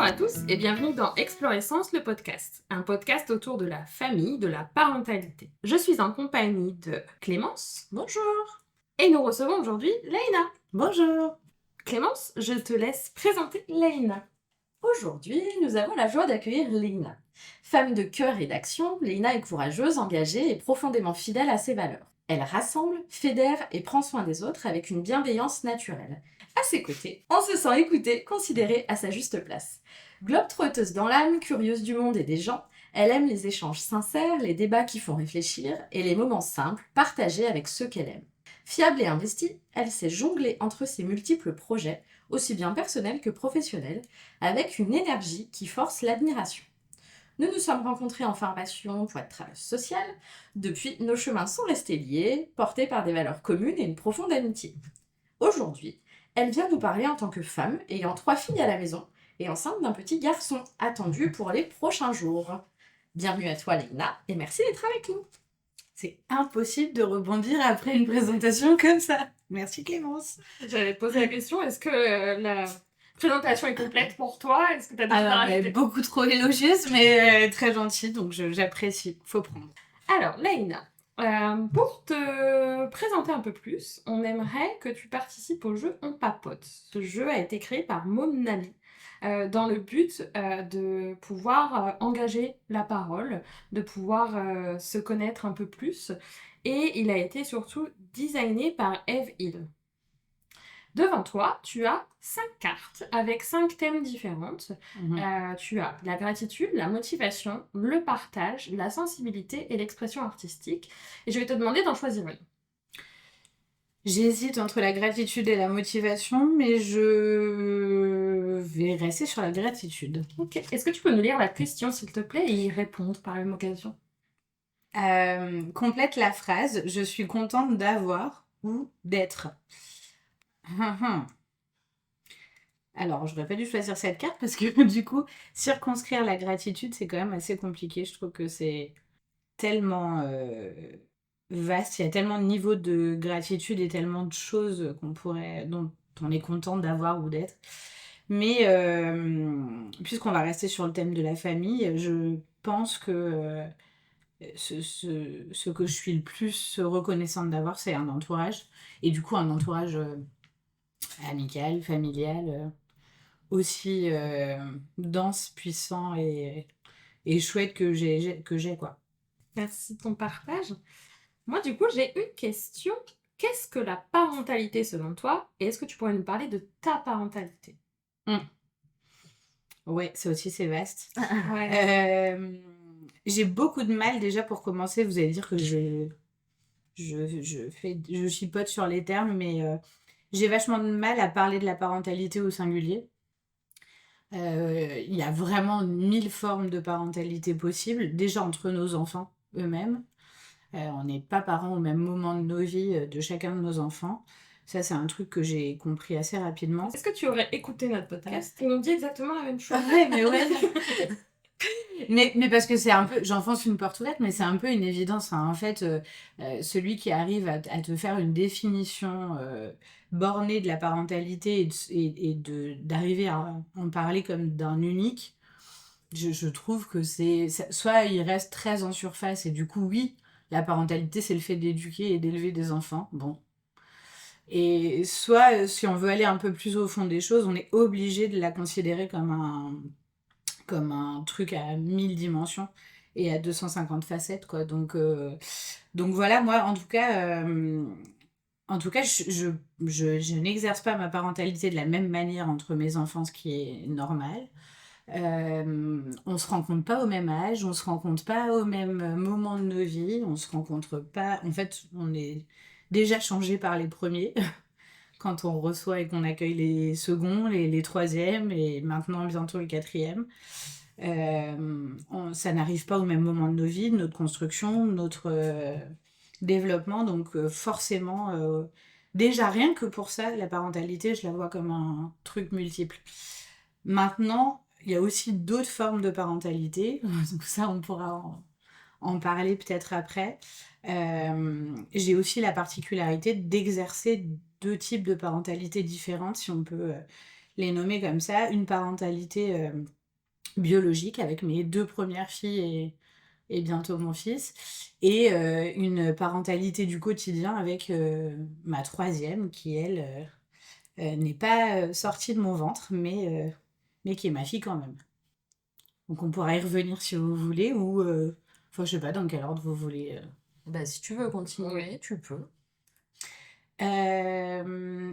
à tous et bienvenue dans Explorescence, le podcast, un podcast autour de la famille, de la parentalité. Je suis en compagnie de Clémence. Bonjour. Et nous recevons aujourd'hui Leïna. Bonjour. Clémence, je te laisse présenter Leïna. Aujourd'hui, nous avons la joie d'accueillir Leïna. Femme de cœur et d'action, Leïna est courageuse, engagée et profondément fidèle à ses valeurs. Elle rassemble, fédère et prend soin des autres avec une bienveillance naturelle. À ses côtés, on se sent écoutée, considérée à sa juste place. Globe-trotteuse dans l'âme, curieuse du monde et des gens, elle aime les échanges sincères, les débats qui font réfléchir et les moments simples partagés avec ceux qu'elle aime. Fiable et investie, elle sait jongler entre ses multiples projets, aussi bien personnels que professionnels, avec une énergie qui force l'admiration. Nous nous sommes rencontrés en formation pour être travailleuse sociale. Depuis, nos chemins sont restés liés, portés par des valeurs communes et une profonde amitié. Aujourd'hui, elle vient nous parler en tant que femme ayant 3 filles à la maison et enceinte d'un petit garçon attendu pour les prochains jours. Bienvenue à toi, Leïna, et merci d'être avec nous. C'est impossible de rebondir après une présentation comme ça. Merci Clémence. J'allais te poser la question, est-ce que la présentation est complète pour toi? Est-ce que tu as des choses à rajouter? Beaucoup trop élogieuse, mais très gentille, donc j'apprécie. Faut prendre. Alors, Leïna, pour te présenter un peu plus, on aimerait que tu participes au jeu On Papote. Ce jeu a été créé par Maud Nami dans le but de pouvoir engager la parole, de pouvoir se connaître un peu plus. Et il a été surtout designé par Eve Hill. Devant toi, tu as 5 cartes avec 5 thèmes différentes. Tu as la gratitude, la motivation, le partage, la sensibilité et l'expression artistique. Et je vais te demander d'en choisir une. J'hésite entre la gratitude et la motivation, mais je vais rester sur la gratitude. Ok. Est-ce que tu peux nous lire la question, s'il te plaît, et y répondre par la même occasion? Complète la phrase. Je suis contente d'avoir ou d'être. Alors, j'aurais pas dû choisir cette carte parce que du coup, circonscrire la gratitude, c'est quand même assez compliqué. Je trouve que c'est tellement vaste, il y a tellement de niveaux de gratitude et tellement de choses dont on est content d'avoir ou d'être. Mais puisqu'on va rester sur le thème de la famille, je pense que ce que je suis le plus reconnaissante d'avoir, c'est un entourage. Et du coup, un entourage amical, familial, aussi dense, puissant et chouette que j'ai, quoi. Merci de ton partage. Moi, du coup, j'ai une question. Qu'est-ce que la parentalité selon toi? Et est-ce que tu pourrais nous parler de ta parentalité? Ouais, ça aussi, c'est vaste. Ouais. J'ai beaucoup de mal, déjà, pour commencer. Vous allez dire que je chipote sur les termes, mais j'ai vachement de mal à parler de la parentalité au singulier. Il y a vraiment 1000 formes de parentalité possibles, déjà entre nos enfants eux-mêmes. On n'est pas parents au même moment de nos vies de chacun de nos enfants. Ça, c'est un truc que j'ai compris assez rapidement. Est-ce que tu aurais écouté notre podcast? Ils nous dit exactement la même chose. Ouais, mais ouais. mais parce que c'est un peu, j'enfonce une porte ouverte, mais c'est un peu une évidence. Hein. En fait, celui qui arrive à te faire une définition bornée de la parentalité et d'arriver à en parler comme d'un unique, je trouve que soit il reste très en surface et du coup, oui, la parentalité, c'est le fait d'éduquer et d'élever des enfants. Bon. Et soit, si on veut aller un peu plus au fond des choses, on est obligé de la considérer comme un truc à 1000 dimensions et à 250 facettes, quoi. Donc voilà, moi, en tout cas, je n'exerce pas ma parentalité de la même manière entre mes enfants, ce qui est normal. On se rencontre pas au même âge, on se rencontre pas au même moment de nos vies, on se rencontre pas. En fait, on est déjà changé par les premiers quand on reçoit et qu'on accueille les seconds, les troisièmes et maintenant bientôt les quatrièmes. Ça n'arrive pas au même moment de nos vies, de notre construction, de notre développement. Donc forcément, déjà rien que pour ça, la parentalité, je la vois comme un truc multiple. Maintenant, il y a aussi d'autres formes de parentalité. Donc ça, on pourra en parler peut-être après. J'ai aussi la particularité d'exercer 2 types de parentalité différentes, si on peut les nommer comme ça, une parentalité biologique avec mes 2 premières filles et bientôt mon fils, et une parentalité du quotidien avec ma troisième qui, elle, n'est pas sortie de mon ventre, mais qui est ma fille quand même. Donc on pourra y revenir si vous voulez, ou enfin je sais pas dans quel ordre vous voulez. Bah, si tu veux continuer, tu peux.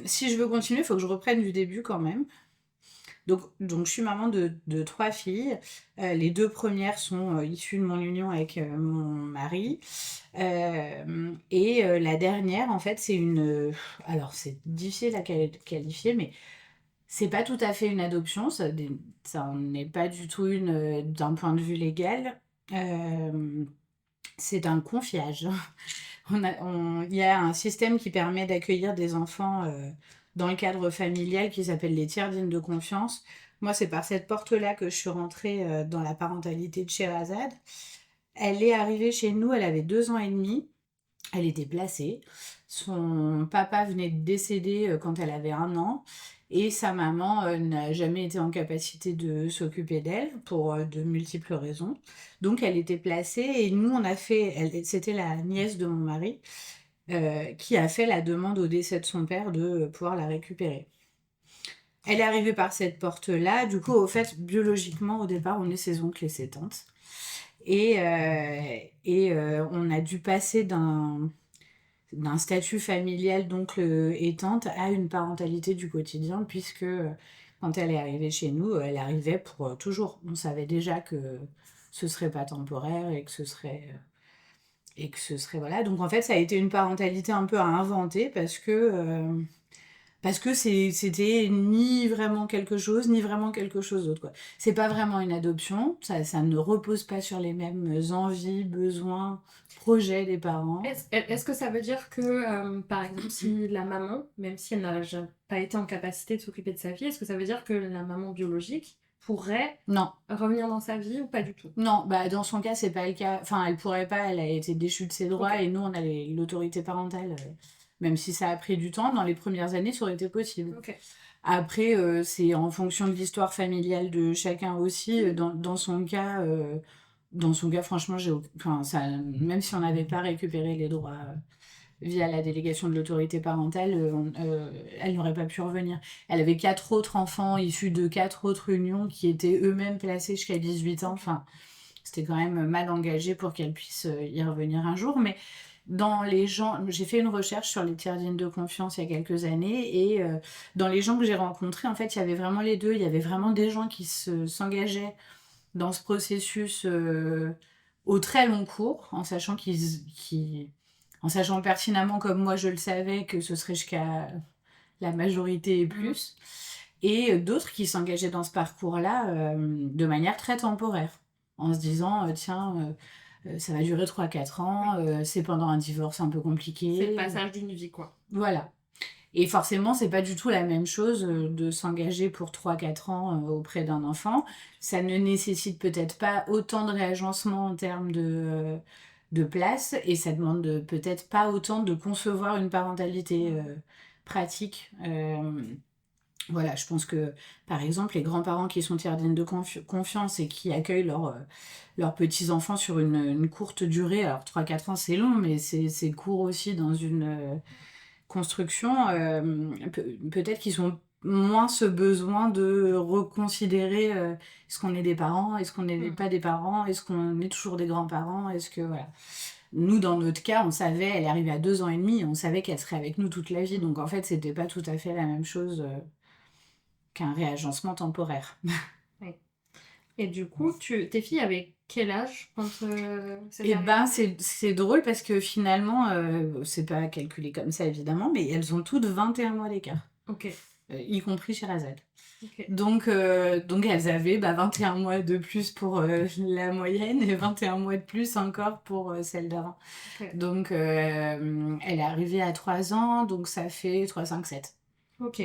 Si je veux continuer, il faut que je reprenne du début quand même. Donc je suis maman de 3 filles. Les 2 premières sont issues de mon union avec mon mari. Et la dernière, en fait, c'est alors, c'est difficile à qualifier, mais c'est pas tout à fait une adoption. Ça n'est pas du tout une d'un point de vue légal. Euh, c'est un confiage. Il y a un système qui permet d'accueillir des enfants dans le cadre familial qui s'appelle les tiers dignes de confiance. Moi, c'est par cette porte-là que je suis rentrée dans la parentalité de Sherazade. Elle est arrivée chez nous, elle avait 2 ans et demi. Elle était placée. Son papa venait de décéder quand elle avait 1 an. Et sa maman n'a jamais été en capacité de s'occuper d'elle pour de multiples raisons. Donc elle était placée et nous on a fait, c'était la nièce de mon mari qui a fait la demande au décès de son père de pouvoir la récupérer. Elle est arrivée par cette porte-là. Du coup, au fait, biologiquement, au départ, on est ses oncles et ses tantes. Et on a dû passer d'un statut familial d'oncle et tante à une parentalité du quotidien, puisque quand elle est arrivée chez nous, elle arrivait pour toujours. On savait déjà que ce serait pas temporaire et que ce serait voilà. Donc en fait, ça a été une parentalité un peu à inventer parce que c'était ni vraiment quelque chose, ni vraiment quelque chose d'autre, quoi. C'est pas vraiment une adoption, ça ne repose pas sur les mêmes envies, besoins, projets des parents. Est-ce que ça veut dire que, par exemple, si la maman, même si elle n'a pas été en capacité de s'occuper de sa fille, est-ce que ça veut dire que la maman biologique pourrait Non, revenir dans sa vie ou pas du tout? non, bah dans son cas, c'est pas le cas. Enfin, elle pourrait pas, elle a été déchue de ses droits Ok, et nous, on a l'autorité parentale. Même si ça a pris du temps, dans les premières années, ça aurait été possible. ok. Après, c'est en fonction de l'histoire familiale de chacun aussi. Dans son cas, franchement, enfin, ça, même si on n'avait pas récupéré les droits via la délégation de l'autorité parentale, elle n'aurait pas pu revenir. Elle avait 4 autres enfants issus de 4 autres unions qui étaient eux-mêmes placés jusqu'à 18 ans. Enfin, c'était quand même mal engagé pour qu'elle puisse y revenir un jour. Mais dans les gens, j'ai fait une recherche sur les tiers dignes de confiance il y a quelques années et dans les gens que j'ai rencontrés, en fait, il y avait vraiment les deux. Il y avait vraiment des gens qui s'engageaient dans ce processus au très long cours, en sachant pertinemment, comme moi je le savais, que ce serait jusqu'à la majorité et plus, et d'autres qui s'engageaient dans ce parcours-là de manière très temporaire, en se disant, tiens, ça va durer 3 4 ans, c'est pendant un divorce un peu C'est le compliqué. passage d'une vie, quoi. Voilà. Et forcément, c'est pas du tout la même chose de s'engager pour 3 4 ans auprès d'un enfant. Ça ne nécessite peut-être pas autant de réagencement en termes de place et ça demande peut-être pas autant de concevoir une parentalité pratique. Voilà, je pense que par exemple, les grands-parents qui sont tiers dignes de confiance et qui accueillent leurs petits-enfants sur une courte durée, alors 3 4 ans c'est long, mais c'est court aussi dans une construction, peut-être qu'ils ont moins ce besoin de reconsidérer est-ce qu'on est des parents, est-ce qu'on n'est pas des parents, est-ce qu'on est toujours des grands-parents, est-ce que voilà. Nous, dans notre cas, on savait, elle est arrivée à 2 ans et demi, on savait qu'elle serait avec nous toute la vie, donc en fait, c'était pas tout à fait la même chose qu'un réagencement temporaire. Oui. Et du coup, tes filles avaient quel âge quand c'est Et ben, arrivé? c'est drôle parce que finalement, c'est pas calculé comme ça évidemment, mais elles ont toutes 21 mois d'écart, Ok, y compris Sherazade. ok. Donc elles avaient 21 mois de plus pour la moyenne et 21 mois de plus encore pour celle d'avant. Ok. Donc elle est arrivée à 3 ans, donc ça fait 3 5 7. Ok.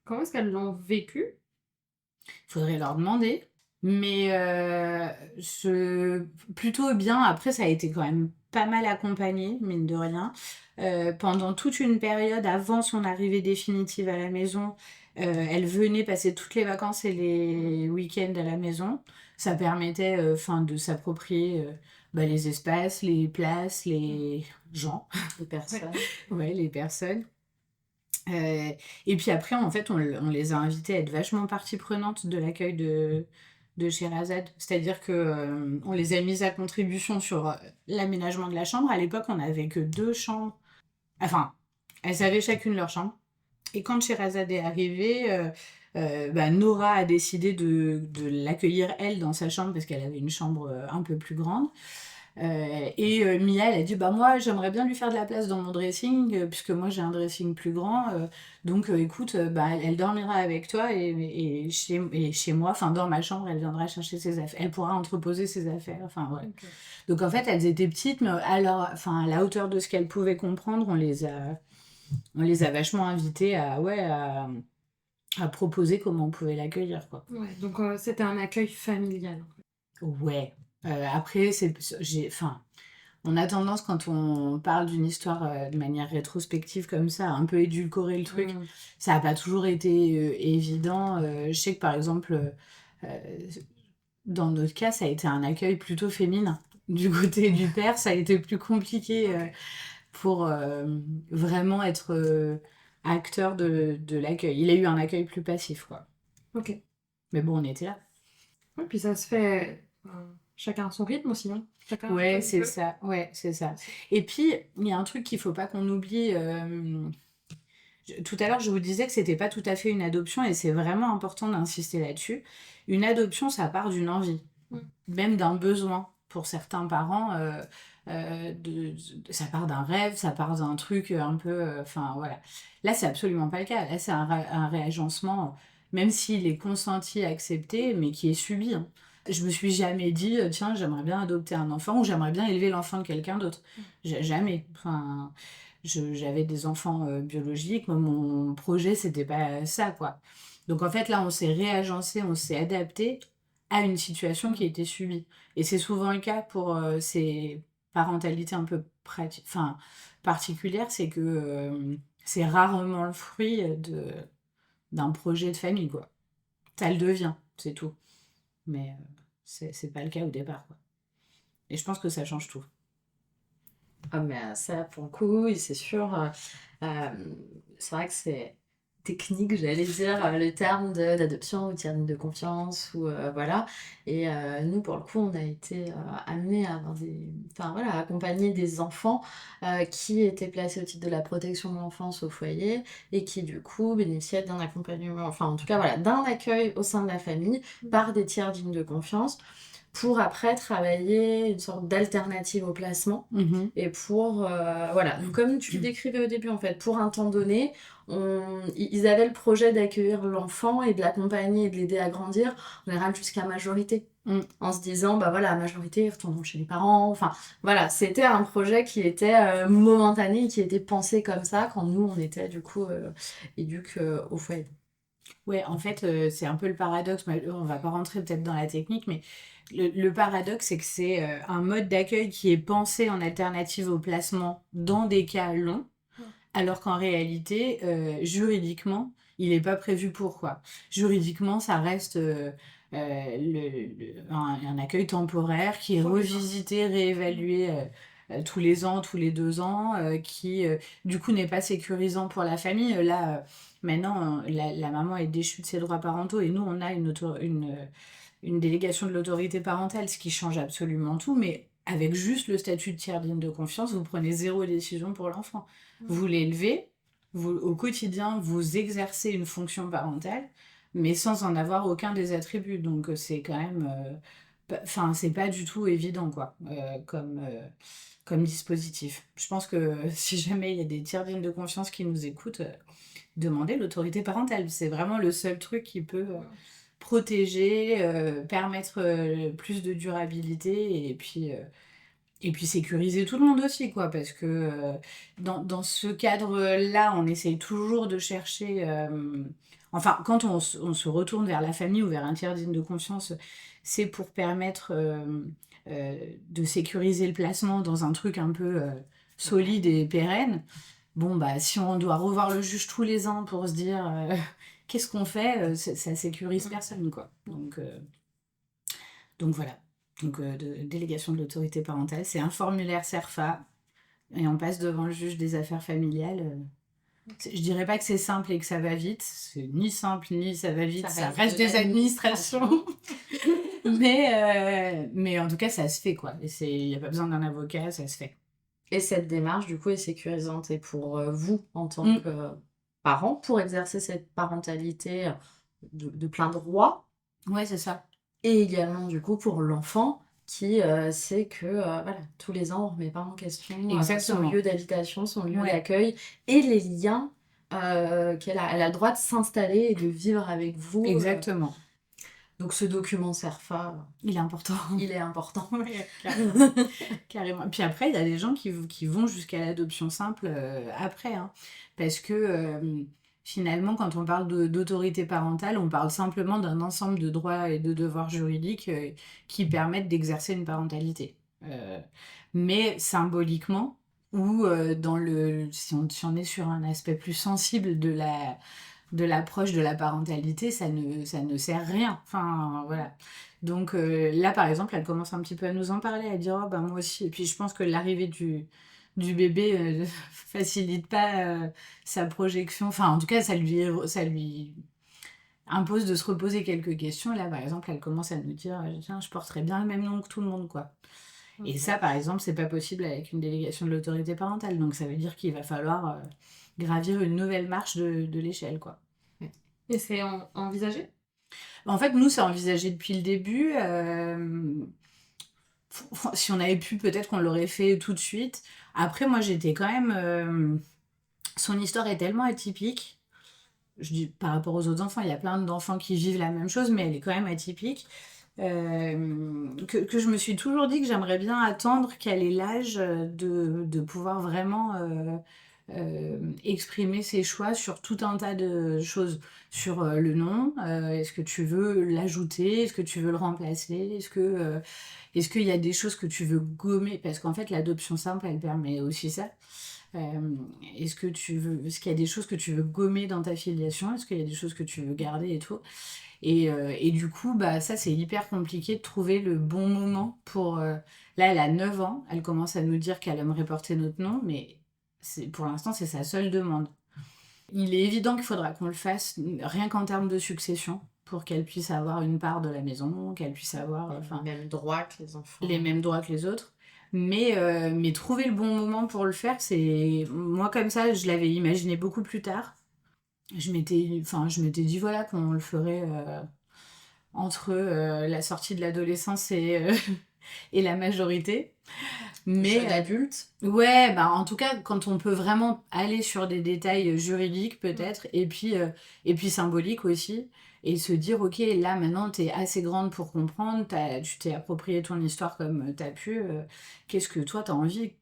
Comment est-ce qu'elles l'ont vécu? Faudrait leur demander. Mais plutôt bien. Après, ça a été quand même pas mal accompagné, mine de rien. Pendant toute une période avant son arrivée définitive à la maison, Elle venait passer toutes les vacances et les week-ends à la maison. Ça permettait de s'approprier les espaces, les places, les gens, Les personnes. ouais, les personnes. Et puis après, en fait, on les a invités à être vachement partie prenante de l'accueil de Sherazade. C'est-à-dire que on les a mises à contribution sur l'aménagement de la chambre. À l'époque, on n'avait que 2 chambres. Enfin, elles avaient chacune leur chambre. Et quand Sherazade est arrivée, Nora a décidé de l'accueillir elle dans sa chambre parce qu'elle avait une chambre un peu plus grande. Et Mia, elle a dit bah moi j'aimerais bien lui faire de la place dans mon dressing puisque moi j'ai un dressing plus grand. Donc écoute, elle dormira avec toi et chez moi, enfin dans ma chambre, elle viendra chercher ses affaires. Elle pourra entreposer ses affaires. Enfin ouais. Ok. Donc en fait elles étaient petites, mais à la hauteur de ce qu'elles pouvaient comprendre, on les a vachement invitées à proposer comment on pouvait l'accueillir, quoi. Ouais, donc c'était un accueil familial. Ouais. Après, on a tendance, quand on parle d'une histoire de manière rétrospective comme ça, à un peu édulcorer le truc. Mm. Ça n'a pas toujours été évident. Je sais que par exemple, dans notre cas, ça a été un accueil plutôt féminin. Du côté du père, ça a été plus compliqué pour vraiment être acteur de l'accueil. Il a eu un accueil plus passif, quoi. Ok. Mais bon, on était là. Ouais, puis ça se fait chacun à son rythme aussi, hein. Chacun Ouais, comme il c'est peut. ça. Ouais, c'est ça. Et puis, il y a un truc qu'il faut pas qu'on oublie. Tout à l'heure, je vous disais que c'était pas tout à fait une adoption et c'est vraiment important d'insister là-dessus. Une adoption, ça part d'une envie, Mm. même d'un besoin. Pour certains parents, ça part d'un rêve, ça part d'un truc un peu. Enfin, voilà. Là, c'est absolument pas le cas. Là, c'est un réagencement, même s'il est consenti, accepté, mais qui est subi, hein. Je me suis jamais dit, tiens, j'aimerais bien adopter un enfant ou j'aimerais bien élever l'enfant de quelqu'un d'autre. Jamais. Enfin, j'avais des enfants biologiques, mais mon projet, c'était pas ça, quoi. Donc en fait, là, on s'est réagencé, on s'est adapté à une situation qui était subie. Et c'est souvent le cas pour ces parentalités un peu particulières, c'est que c'est rarement le fruit d'un projet de famille, quoi. Ça le devient, c'est tout. Mais c'est pas le cas au départ, quoi. Et je pense que ça change tout. Ah, mais ça, pour le coup, oui, c'est sûr. Euh, c'est vrai que c'est technique, j'allais dire, le terme d'adoption ou tiers de confiance, ou voilà. Et nous, pour le coup, on a été amenés à avoir enfin, voilà, à accompagner des enfants qui étaient placés au titre de la protection de l'enfance au foyer et qui, du coup, bénéficiaient d'un accompagnement, enfin, en tout cas, voilà, d'un accueil au sein de la famille par des tiers dignes de confiance pour après travailler une sorte d'alternative au placement. Mhm. Et pour, voilà, donc comme tu le décrivais au début, en fait, pour un temps donné, ils avaient le projet d'accueillir l'enfant et de l'accompagner et de l'aider à grandir, en général jusqu'à majorité. Mm. En se disant, bah voilà, à majorité, retournons chez les parents. Enfin, voilà, c'était un projet qui était momentané, qui était pensé comme ça quand nous, on était du coup éduques au foyer. Ouais, en fait, c'est un peu le paradoxe. Mais on va pas rentrer peut-être dans la technique, mais le paradoxe, c'est que c'est un mode d'accueil qui est pensé en alternative au placement dans des cas longs, Ouais. alors qu'en réalité, juridiquement, il n'est pas prévu pour quoi. Juridiquement, ça reste un accueil temporaire qui est Provisoire. revisité, réévalué tous les ans, tous les 2 ans, qui du coup n'est pas sécurisant pour la famille. Là, maintenant, la maman est déchue de ses droits parentaux et nous, on a une délégation de l'autorité parentale, ce qui change absolument tout, mais avec juste le statut de tiers digne de confiance, vous prenez 0 décision pour l'enfant. Vous l'élevez, au quotidien, vous exercez une fonction parentale, mais sans en avoir aucun des attributs. Donc c'est quand même... Enfin, c'est pas du tout évident, quoi, comme dispositif. Je pense que si jamais il y a des tiers dignes de confiance qui nous écoutent, demandez l'autorité parentale. C'est vraiment le seul truc qui peut protéger, permettre plus de durabilité et puis sécuriser tout le monde aussi, quoi, parce que dans ce cadre-là, on essaye toujours de chercher... enfin, quand on se retourne vers la famille ou vers un tiers digne de confiance, c'est pour permettre de sécuriser le placement dans un truc un peu solide et pérenne. Bon, bah, si on doit revoir le juge tous les ans pour se dire qu'est-ce qu'on fait? Ça sécurise personne, quoi. Donc voilà. Donc, délégation de l'autorité parentale, c'est un formulaire CERFA et on passe devant le juge des affaires familiales. Je dirais pas que c'est simple et que ça va vite. C'est ni simple ni ça va vite. Ça reste de des administrations. Mais en tout cas, ça se fait, quoi. Et il n'y a pas besoin d'un avocat, ça se fait. Et cette démarche, du coup, est sécurisante et pour vous, en tant que parent, pour exercer cette parentalité de plein droit, Ouais, c'est ça. et également, du coup, pour l'enfant qui sait que voilà, tous les ans, on ne remet pas en question son Exactement. lieu d'habitation, son lieu Ouais. d'accueil et les liens elle a le droit de s'installer et de vivre avec vous. Exactement. Donc ce document CERFA, Il est important. il est important. Ouais, carrément. Carrément. Puis après, il y a des gens qui vont jusqu'à l'adoption simple après, hein. Parce que finalement, quand on parle d'autorité parentale, on parle simplement d'un ensemble de droits et de devoirs juridiques qui permettent d'exercer une parentalité. Mais symboliquement, ou si on est sur un aspect plus sensible de l'approche de la parentalité, ça ne sert à rien. Enfin, voilà. Donc là, par exemple, elle commence un petit peu à nous en parler, à dire, oh, ben, moi aussi. Et puis je pense que l'arrivée du bébé facilite pas sa projection. Enfin, en tout cas, ça lui impose de se reposer quelques questions. Là, par exemple, elle commence à nous dire, tiens, je porterais bien le même nom que tout le monde, quoi. Et ça, par exemple, c'est pas possible avec une délégation de l'autorité parentale. Donc ça veut dire qu'il va falloir gravir une nouvelle marche de l'échelle, quoi. Et c'est envisagé? En fait, nous, c'est envisagé depuis le début. Si on avait pu, peut-être qu'on l'aurait fait tout de suite. Après, moi, j'étais quand même... Son histoire est tellement atypique. Je dis par rapport aux autres enfants, il y a plein d'enfants qui vivent la même chose, mais elle est quand même atypique. Que je me suis toujours dit que j'aimerais bien attendre qu'elle ait l'âge de pouvoir vraiment exprimer ses choix sur tout un tas de choses. Sur le nom, est-ce que tu veux l'ajouter, est-ce que tu veux le remplacer, est-ce qu'il y a des choses que tu veux gommer, parce qu'en fait l'adoption simple elle permet aussi ça. Est-ce qu'il y a des choses que tu veux gommer dans ta filiation, est-ce qu'il y a des choses que tu veux garder et tout. Et du coup, bah, ça, c'est hyper compliqué de trouver le bon moment pour... Là, elle a 9 ans, elle commence à nous dire qu'elle aimerait porter notre nom, mais pour l'instant, c'est sa seule demande. Il est évident qu'il faudra qu'on le fasse, rien qu'en termes de succession, pour qu'elle puisse avoir une part de la maison, qu'elle puisse avoir les mêmes droits que les enfants. les mêmes droits que les autres. Mais trouver le bon moment pour le faire, c'est... Moi, comme ça, je l'avais imaginé beaucoup plus tard. Je m'étais dit, voilà, qu'on le ferait entre la sortie de l'adolescence et la majorité. Mais jeune adulte. Ouais, bah en tout cas, quand on peut vraiment aller sur des détails juridiques peut-être, et puis symboliques aussi, et se dire, ok, là maintenant t'es assez grande pour comprendre, tu t'es approprié ton histoire comme t'as pu, qu'est-ce que toi t'as envie?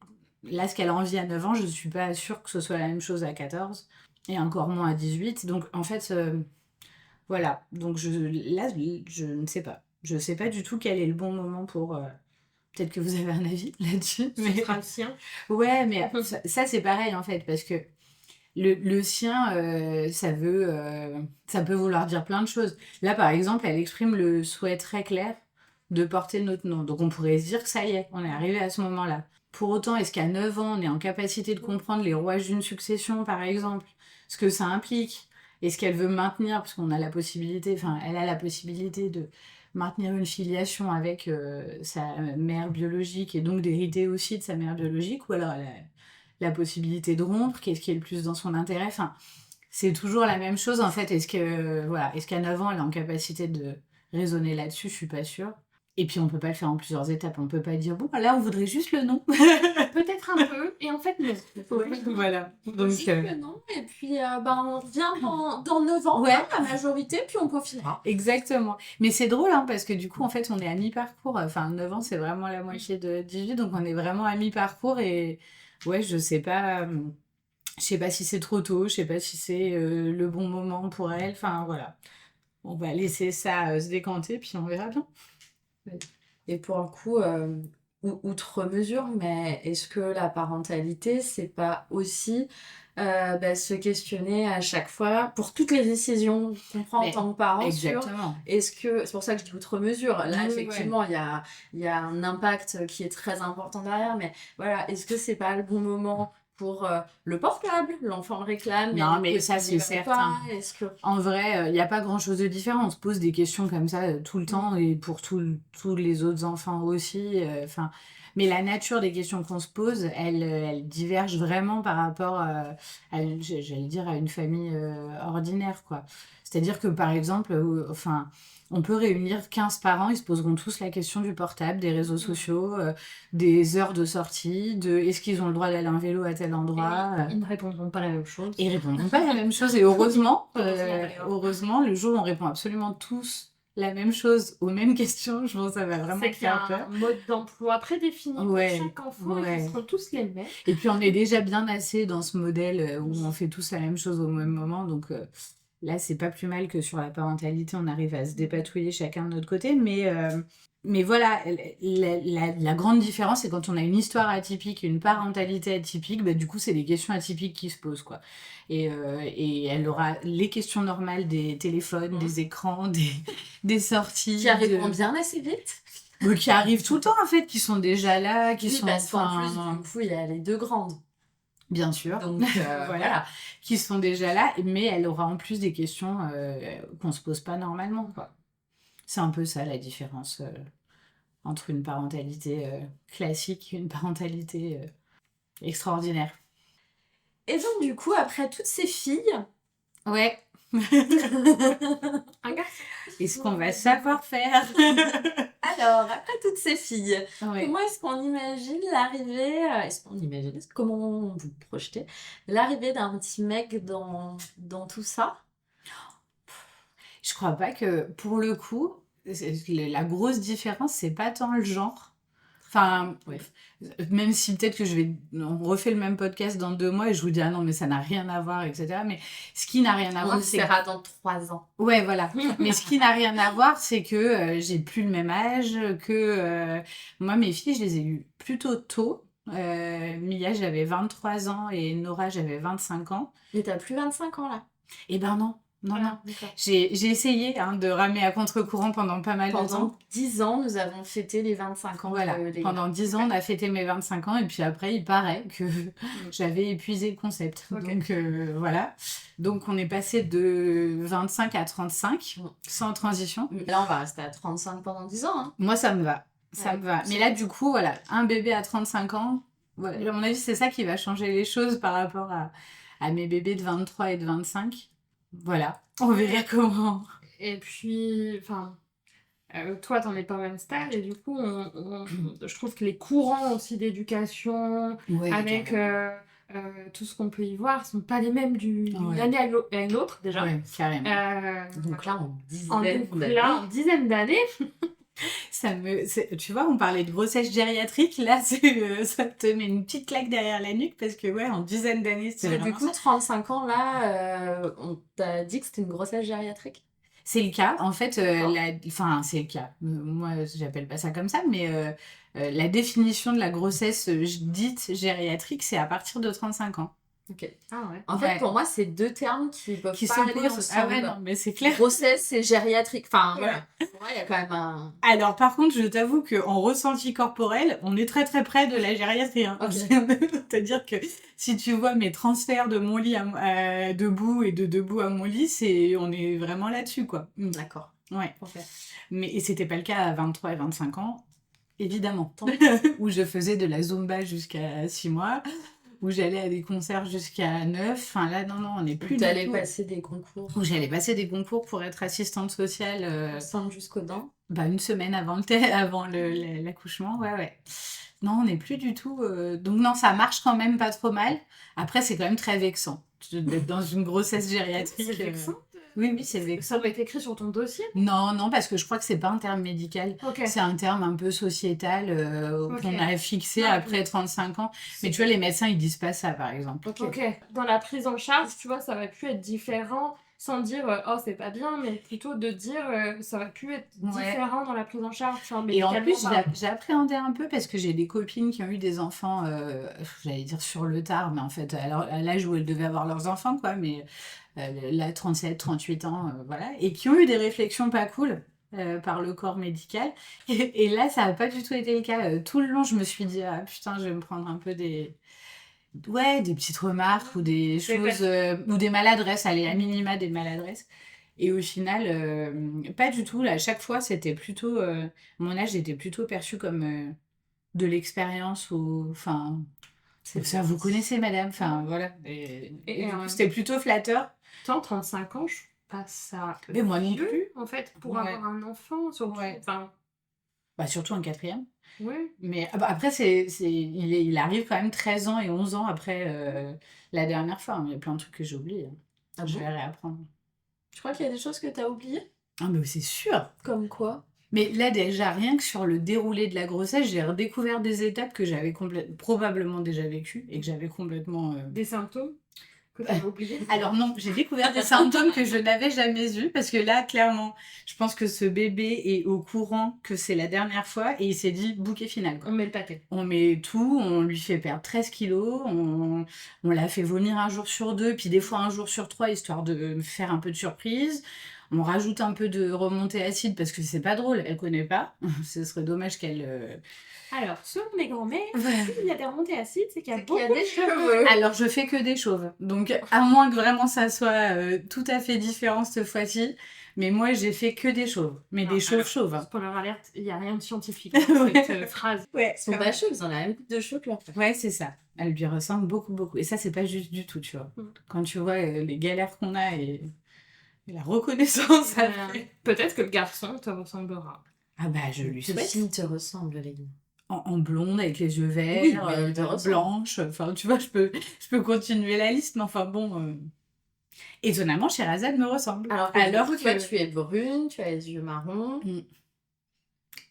Là, ce qu'elle a envie à 9 ans, je suis pas sûre que ce soit la même chose à 14, et encore moins à 18. Donc en fait, voilà. Donc là, je ne sais pas. Je sais pas du tout quel est le bon moment pour... Peut-être que vous avez un avis là-dessus. Ce sera le sien. Ouais, mais ça c'est pareil en fait, parce que le sien, ça peut vouloir dire plein de choses. Là, par exemple, elle exprime le souhait très clair de porter notre nom. Donc on pourrait se dire que ça y est, on est arrivé à ce moment-là. Pour autant, est-ce qu'à 9 ans, on est en capacité de comprendre les rouages d'une succession, par exemple, ce que ça implique? Est-ce qu'elle veut maintenir, parce qu'on a la possibilité, enfin, elle a la possibilité de maintenir une filiation avec sa mère biologique et donc d'hériter aussi de sa mère biologique, ou alors elle a la possibilité de rompre, qu'est-ce qui est le plus dans son intérêt, enfin, c'est toujours la même chose en fait. Est-ce qu'à 9 ans elle est en capacité de raisonner là-dessus? Je suis pas sûre. Et puis on peut pas le faire en plusieurs étapes, on peut pas dire bon là on voudrait juste le nom. Peut-être un peu, et en fait non. Ouais, voilà. Donc Juste le nom, et puis on revient dans 9 ans, Ouais. hein, la majorité, puis on peaufinera. Exactement. Mais c'est drôle, hein, parce que du coup, en fait, on est à mi-parcours. Enfin, 9 ans, c'est vraiment la moitié de 18, donc on est vraiment à mi-parcours. Et ouais, je sais pas si c'est trop tôt, je sais pas si c'est le bon moment pour elle. Enfin, voilà. On va laisser ça se décanter, puis on verra bien. Et pour le coup, outre mesure, mais est-ce que la parentalité, c'est pas aussi se questionner à chaque fois pour toutes les décisions qu'on prend en Mais tant que parent sur exactement. est-ce que c'est pour ça que je dis outre mesure. Là, Oui, oui, ouais. effectivement, il y a un impact qui est très important derrière, mais voilà, est-ce que c'est pas le bon moment pour le portable? L'enfant le réclame, mais Non, du coup, mais est-ce ça, qu'on y c'est va ou pas? certain. Est-ce que En vrai, il n'y a pas grand-chose de différent. On se pose des questions comme ça tout le temps et pour tous les autres enfants aussi. Enfin, mais la nature des questions qu'on se pose, elle diverge vraiment par rapport j'allais dire, à une famille ordinaire, quoi. C'est-à-dire que, par exemple, enfin, on peut réunir 15 parents, ils se poseront tous la question du portable, des réseaux sociaux, des heures de sortie, de est-ce qu'ils ont le droit d'aller en vélo à tel endroit. Et ils ne répondront pas la même chose. Et ils répondront pas la même chose. Et heureusement, D'ailleurs. heureusement, le jour où on répond absolument tous la même chose aux mêmes questions, je pense que ça va vraiment C'est qu'il y a faire peur. un mode d'emploi prédéfini pour Ouais, chaque enfant et ouais. qui seront tous les mêmes. Et puis on est déjà bien assez dans ce modèle où on fait tous la même chose au même moment. Donc là, c'est pas plus mal que sur la parentalité, on arrive à se dépatouiller chacun de notre côté. Mais voilà, la grande différence, c'est quand on a une histoire atypique, une parentalité atypique, bah, du coup, c'est des questions atypiques qui se posent, quoi. Et elle aura les questions normales des téléphones, des écrans, des sorties. qui arriveront bien assez vite? Qui arrivent tout le temps, en fait, qui sont déjà là, qui Oui, sont... parce qu'en plus, enfin, du coup, il y a les deux grandes. bien sûr. Donc, Voilà. voilà. Qui sont déjà là, mais elle aura en plus des questions qu'on se pose pas normalement, quoi. C'est un peu ça la différence entre une parentalité classique et une parentalité extraordinaire. Et donc, du coup, après toutes ces filles, Ouais. Un gars, Est-ce qu'on va savoir faire alors, après toutes ces filles, Ouais. comment est-ce qu'on imagine l'arrivée, comment vous projetez l'arrivée d'un petit mec dans tout ça? Je crois pas que, pour le coup, la grosse différence, c'est pas tant le genre. Enfin, Ouais. même si peut-être que on refait le même podcast dans 2 mois et je vous dis, ah non, mais ça n'a rien à voir, etc. Mais ce qui n'a rien à On voir, le c'est... verra dans 3 ans. Ouais, voilà. Mais ce qui n'a rien à voir, c'est que j'ai plus le même âge, que moi, mes filles, je les ai eues plutôt tôt. Mia, j'avais 23 ans et Nora, j'avais 25 ans. Mais t'as plus 25 ans là. Eh ben non, non, non. Ah, d'accord. J'ai essayé de ramer à contre-courant pendant pas mal de temps. Pendant 10 ans, nous avons fêté les 25 ans Voilà, de Léa. pendant 10 ans, on a fêté mes 25 ans et puis après, il paraît que j'avais épuisé le concept. Ok. Donc voilà. Donc on est passé de 25 à 35, sans transition. Là, on va rester à 35 pendant 10 ans. Hein. Moi, ça me va. Ça Ouais, me va. Mais là, du coup, voilà, un bébé à 35 ans, voilà, à mon avis, c'est ça qui va changer les choses par rapport à mes bébés de 23 et de 25. Voilà, on verra comment. Et puis, enfin, toi, t'en es pas au même stade, et du coup, je trouve que les courants aussi d'éducation, Ouais, avec carrément. tout ce qu'on peut y voir, sont pas les mêmes d'une Ouais. année à une autre, déjà. Ouais, carrément. Donc là, En dizaine d'années. Tu vois, on parlait de grossesse gériatrique, là, ça te met une petite claque derrière la nuque parce que, ouais, en dizaine d'années, c'est Parce que du vraiment coup, ça. 35 ans, là, on t'a dit que c'était une grossesse gériatrique? C'est le cas, en fait, D'accord. enfin, c'est le cas. Moi, j'appelle pas ça comme ça, mais la définition de la grossesse dite gériatrique, c'est à partir de 35 ans. Ok. Ah ouais. En fait, Ouais. pour moi, c'est deux termes qui peuvent Qui pas aller s'opposent. Ah ouais, ensemble. non, mais c'est clair. Grossesse et gériatrique. Enfin, Ouais. voilà. Pour moi, il y a quand même un... Alors, par contre, je t'avoue qu'en ressenti corporel, on est très très près de la gériatrie. Hein. Ok. C'est-à-dire que si tu vois mes transferts de mon lit à debout et de debout à mon lit, on est vraiment là-dessus, quoi. D'accord. Ouais. Ok. Et c'était pas le cas à 23 et 25 ans, évidemment. Tant Où je faisais de la Zumba jusqu'à 6 mois, où j'allais à des concerts jusqu'à 9. Enfin là, non, on n'est plus Tu du allais tout. passer des concours Où j'allais passer des concours pour être assistante sociale ensemble jusqu'aux dents. une semaine avant l'accouchement. Ouais. Non, on n'est plus du tout. Donc non, ça marche quand même pas trop mal. Après, c'est quand même très vexant d'être dans une grossesse gériatrique. C'est vexant. Oui, c'est vexant. Ça doit être écrit sur ton dossier. Non, parce que je crois que c'est pas un terme médical. Ok. C'est un terme un peu sociétal Ok. qu'on a fixé Ah, après 35 ans. Mais tu vois, les médecins, ils disent pas ça, par exemple. Ok. Dans la prise en charge, tu vois, ça aurait pu être différent sans dire oh c'est pas bien, mais plutôt de dire ça aurait pu être Ouais. différent dans la prise en charge, genre Et en plus, médicalement parlant. j'appréhendais un peu parce que j'ai des copines qui ont eu des enfants, j'allais dire sur le tard, mais en fait, à l'âge où elles devaient avoir leurs enfants, quoi, mais là, 37, 38 ans, voilà, et qui ont eu des réflexions pas cool par le corps médical. Et là, ça n'a pas du tout été le cas. Tout le long, je me suis dit, ah putain, je vais me prendre un peu ouais, des petites remarques ou des C'est choses, ou des maladresses, allez, à minima des maladresses. Et au final, pas du tout. Là, à chaque fois, c'était plutôt, mon âge était plutôt perçu comme de l'expérience ou, enfin, c'est ça, bien. vous connaissez, madame. Enfin, voilà. Et du coup, en même c'était plutôt flatteur. temps, 35 ans, je trouve pas ça Mais moi non vieux, plus. en fait, pour Ouais. avoir un enfant, surtout. Ouais. Enfin, Bah, surtout un quatrième. ouais. Mais après, il arrive quand même 13 ans et 11 ans après la dernière fois. Il y a plein de trucs que j'ai oubliés. Ah Je bon? vais réapprendre. Je crois qu'il y a des choses que t'as oubliées. Ah, mais c'est sûr. Comme quoi? Mais là, déjà, rien que sur le déroulé de la grossesse, j'ai redécouvert des étapes que j'avais probablement déjà vécues et que j'avais complètement. Des symptômes que tu as oubliés. Alors non, j'ai découvert des symptômes que je n'avais jamais eus parce que là, clairement, je pense que ce bébé est au courant que c'est la dernière fois et il s'est dit bouquet final, quoi. On met le paquet. On met tout, on lui fait perdre 13 kilos, on la fait vomir un jour sur 2, puis des fois un jour sur 3, histoire de faire un peu de surprise. On rajoute un peu de remontée acide parce que c'est pas drôle, elle connaît pas. Ce serait dommage qu'elle. Alors, selon les grands-mères, Ouais. s'il y a des remontées acides, c'est qu'il y a C'est qu'il y a beaucoup des de cheveux. Alors je fais que des chauves. Donc à moins que vraiment ça soit tout à fait différent cette fois-ci. Mais moi j'ai fait que des chauves. Mais Non, des chauves. Hein. Spoiler alerte, il n'y a rien de scientifique dans Ouais. cette phrase. Ouais, Ils sont pas chauds, ils ont la même coupe de cheveux que leur père. ouais, c'est ça. Elle lui ressemble beaucoup, beaucoup. Et ça, c'est pas juste du tout, tu vois. Mm. Quand tu vois les galères qu'on a et la reconnaissance après. Peut-être que le garçon te ressemblera. Ah bah, je lui Quelle souhaite. fille te ressemble, Léline? En blonde, avec les yeux verts, Oui, mais elle te ressemble. blanche. Enfin, tu vois, je peux continuer la liste, mais enfin bon. Étonnamment, Sherazade me ressemble. Alors que du coup, toi, tu es brune, tu as les yeux marrons.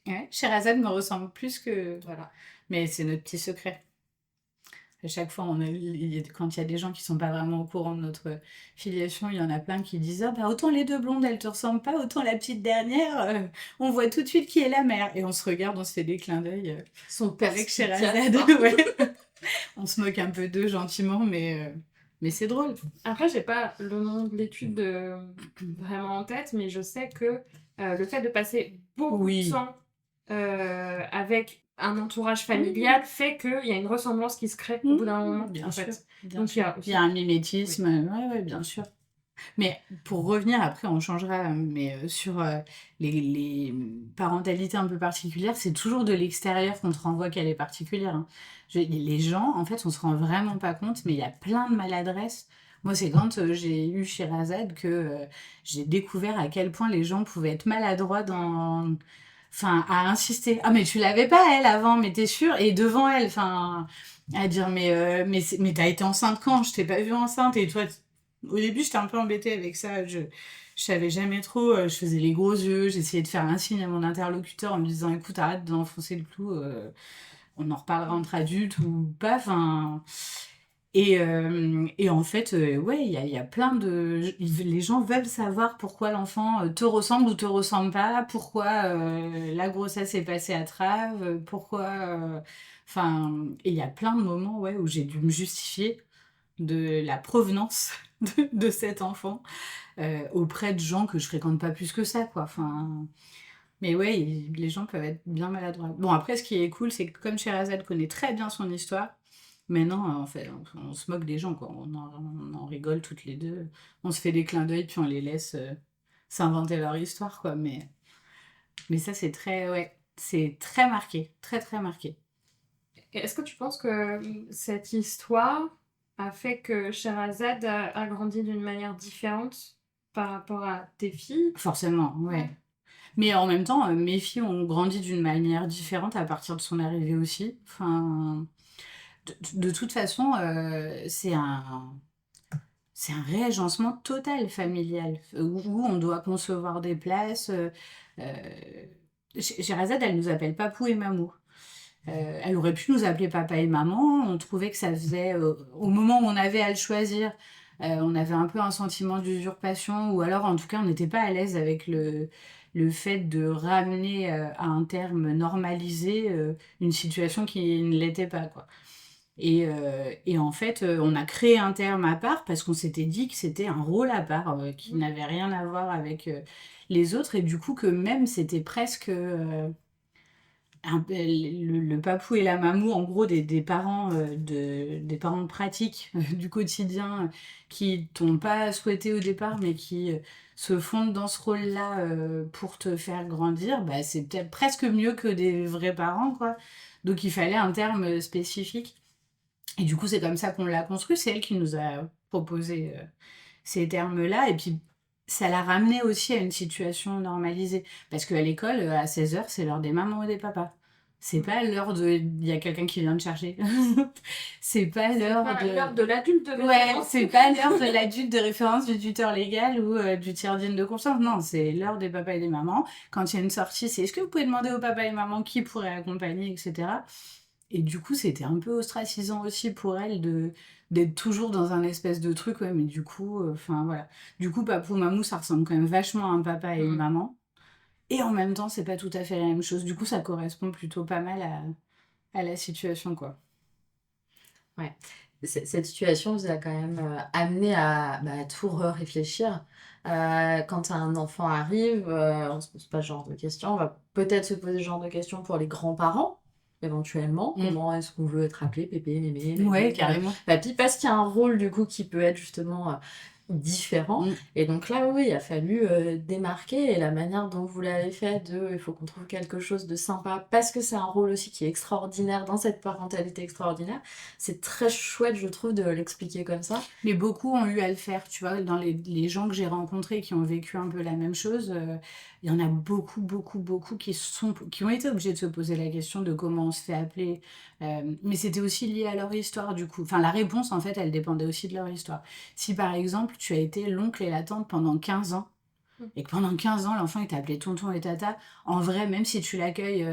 Ouais, Sherazade me ressemble plus que. Voilà. Mais c'est notre petit secret. À chaque fois, quand il y a des gens qui sont pas vraiment au courant de notre filiation, il y en a plein qui disent ah bah autant les deux blondes elles te ressemblent pas, autant la petite dernière, on voit tout de suite qui est la mère. Et on se regarde, on se fait des clins d'œil Son père avec Sherazade. Ouais. On se moque un peu d'eux gentiment, mais c'est drôle. Après, j'ai pas le nom de l'étude vraiment en tête, mais je sais que le fait de passer beaucoup Oui. de temps avec un entourage familial fait qu'il y a une ressemblance qui se crée au bout d'un moment, Bien en sûr. fait. Bien Donc, sûr. Il y a un mimétisme, ouais, bien sûr. Mais pour revenir, après on changera, mais sur les parentalités un peu particulières, c'est toujours de l'extérieur qu'on te renvoie qu'elle est particulière. Hein. Les gens, en fait, on se rend vraiment pas compte, mais il y a plein de maladresses. Moi, c'est quand j'ai eu Sherazade que j'ai découvert à quel point les gens pouvaient être maladroits dans... Enfin, à insister. Ah, mais tu l'avais pas, elle, avant, mais t'es sûre? Et devant elle, enfin, à dire, mais t'as été enceinte quand? Je t'ai pas vue enceinte. Et toi, au début, j'étais un peu embêtée avec ça. Je savais jamais trop. Je faisais les gros yeux. J'essayais de faire un signe à mon interlocuteur en me disant, écoute, arrête d'enfoncer le clou. On en reparlera entre adultes ou pas. Enfin... Et en fait, ouais, il y a plein de... Les gens veulent savoir pourquoi l'enfant te ressemble ou te ressemble pas, pourquoi la grossesse est passée à trave, pourquoi... Enfin, et il y a plein de moments ouais, où j'ai dû me justifier de la provenance de cet enfant auprès de gens que je fréquente pas plus que ça, quoi. Enfin... Mais ouais, les gens peuvent être bien maladroits. Bon, après, ce qui est cool, c'est que comme Sherazade connaît très bien son histoire, maintenant, en fait, on se moque des gens, quoi. On en rigole toutes les deux. On se fait des clins d'œil, puis on les laisse s'inventer leur histoire, quoi. Mais ça, c'est très, ouais, c'est très marqué. Très, très marqué. Et est-ce que tu penses que cette histoire a fait que Sherazade a grandi d'une manière différente par rapport à tes filles? Forcément, ouais. Mais en même temps, mes filles ont grandi d'une manière différente à partir de son arrivée aussi. Enfin, de toute façon, c'est un réagencement total familial où on doit concevoir des places. Sherazade, elle nous appelle Papou et Mamou. Elle aurait pu nous appeler papa et maman. On trouvait que ça faisait, au moment où on avait à le choisir, On avait un peu un sentiment d'usurpation, ou alors en tout cas on n'était pas à l'aise avec le fait de ramener à un terme normalisé une situation qui ne l'était pas, quoi. Et en fait, on a créé un terme à part parce qu'on s'était dit que c'était un rôle à part, qui n'avait rien à voir avec les autres, et du coup que même c'était presque le papou et la mamou, en gros, des parents, des parents pratiques du quotidien, qui t'ont pas souhaité au départ, mais qui se fondent dans ce rôle-là pour te faire grandir, bah, c'est peut-être presque mieux que des vrais parents, quoi. Donc il fallait un terme spécifique. Et du coup, c'est comme ça qu'on l'a construit. C'est elle qui nous a proposé ces termes-là. Et puis, ça l'a ramené aussi à une situation normalisée. Parce qu'à l'école, à 16h, c'est l'heure des mamans et des papas. C'est pas l'heure de... Il y a quelqu'un qui vient te chercher. C'est pas l'heure L'heure de l'adulte de Ouais, référence. c'est pas l'heure de l'adulte de référence, du tuteur légal ou du tiers-digne de confiance. Non, c'est l'heure des papas et des mamans. Quand il y a une sortie, c'est est-ce que vous pouvez demander aux papas et mamans qui pourrait accompagner, etc. Et du coup, c'était un peu ostracisant aussi pour elle d'être toujours dans un espèce de truc, ouais, mais du coup, enfin voilà. Du coup, Papou Mamou, ça ressemble quand même vachement à un papa et une maman. Et en même temps, c'est pas tout à fait la même chose. Du coup, ça correspond plutôt pas mal à la situation, quoi. Ouais. Cette situation vous a quand même amené à tout réfléchir. Quand un enfant arrive, on se pose pas ce genre de questions. On va peut-être se poser ce genre de questions pour les grands-parents, éventuellement. Comment est-ce qu'on veut être appelé, pépé, mémé, Ouais, carrément. papy, parce qu'il y a un rôle du coup qui peut être justement différent. Et donc là, oui, il a fallu démarquer, et la manière dont vous l'avez fait, il faut qu'on trouve quelque chose de sympa, parce que c'est un rôle aussi qui est extraordinaire dans cette parentalité extraordinaire. C'est très chouette, je trouve, de l'expliquer comme ça. Mais beaucoup ont eu à le faire, tu vois, dans les gens que j'ai rencontrés qui ont vécu un peu la même chose, il y en a beaucoup, beaucoup, beaucoup qui ont été obligés de se poser la question de comment on se fait appeler. Mais c'était aussi lié à leur histoire, du coup. Enfin, la réponse, en fait, elle dépendait aussi de leur histoire. Si, par exemple, tu as été l'oncle et la tante pendant 15 ans, et que pendant 15 ans, l'enfant, il t'a appelé tonton et tata, en vrai, même si tu l'accueilles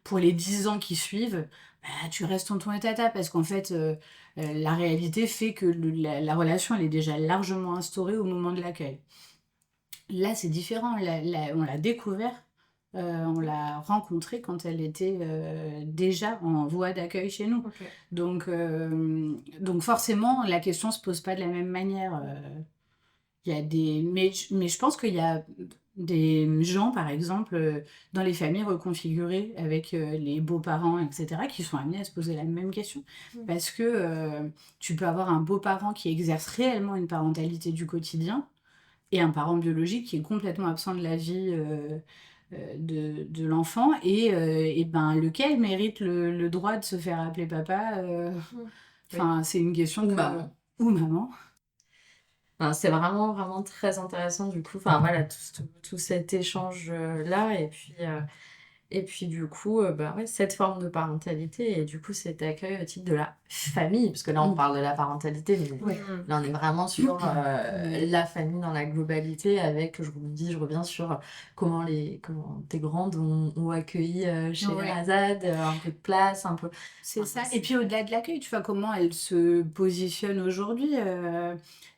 pour les 10 ans qui suivent, bah, tu restes tonton et tata, parce qu'en fait, la réalité fait que la relation, elle est déjà largement instaurée au moment de l'accueil. Là, c'est différent. On l'a découvert, on l'a rencontrée quand elle était déjà en voie d'accueil chez nous. Ok. Donc forcément, la question se pose pas de la même manière. Il y a mais je pense qu'il y a des gens, par exemple, dans les familles reconfigurées avec les beaux-parents, etc., qui sont amenés à se poser la même question. Parce que tu peux avoir un beau-parent qui exerce réellement une parentalité du quotidien et un parent biologique qui est complètement absent de la vie de l'enfant, et ben, lequel mérite le droit de se faire appeler papa. Enfin, c'est une question Ou que... maman. Ou maman. Enfin, c'est vraiment, vraiment très intéressant du coup. Enfin voilà, tout cet échange-là. Et puis du coup, ouais, cette forme de parentalité et du coup cet accueil au titre de la famille, parce que là on parle de la parentalité, mais Ouais. là on est vraiment sur la famille dans la globalité, avec, je reviens sur comment tes grandes ont accueilli chez Ouais. Azad, un peu de place, un peu... C'est ça. Et puis au-delà de l'accueil, tu vois comment elle se positionne aujourd'hui.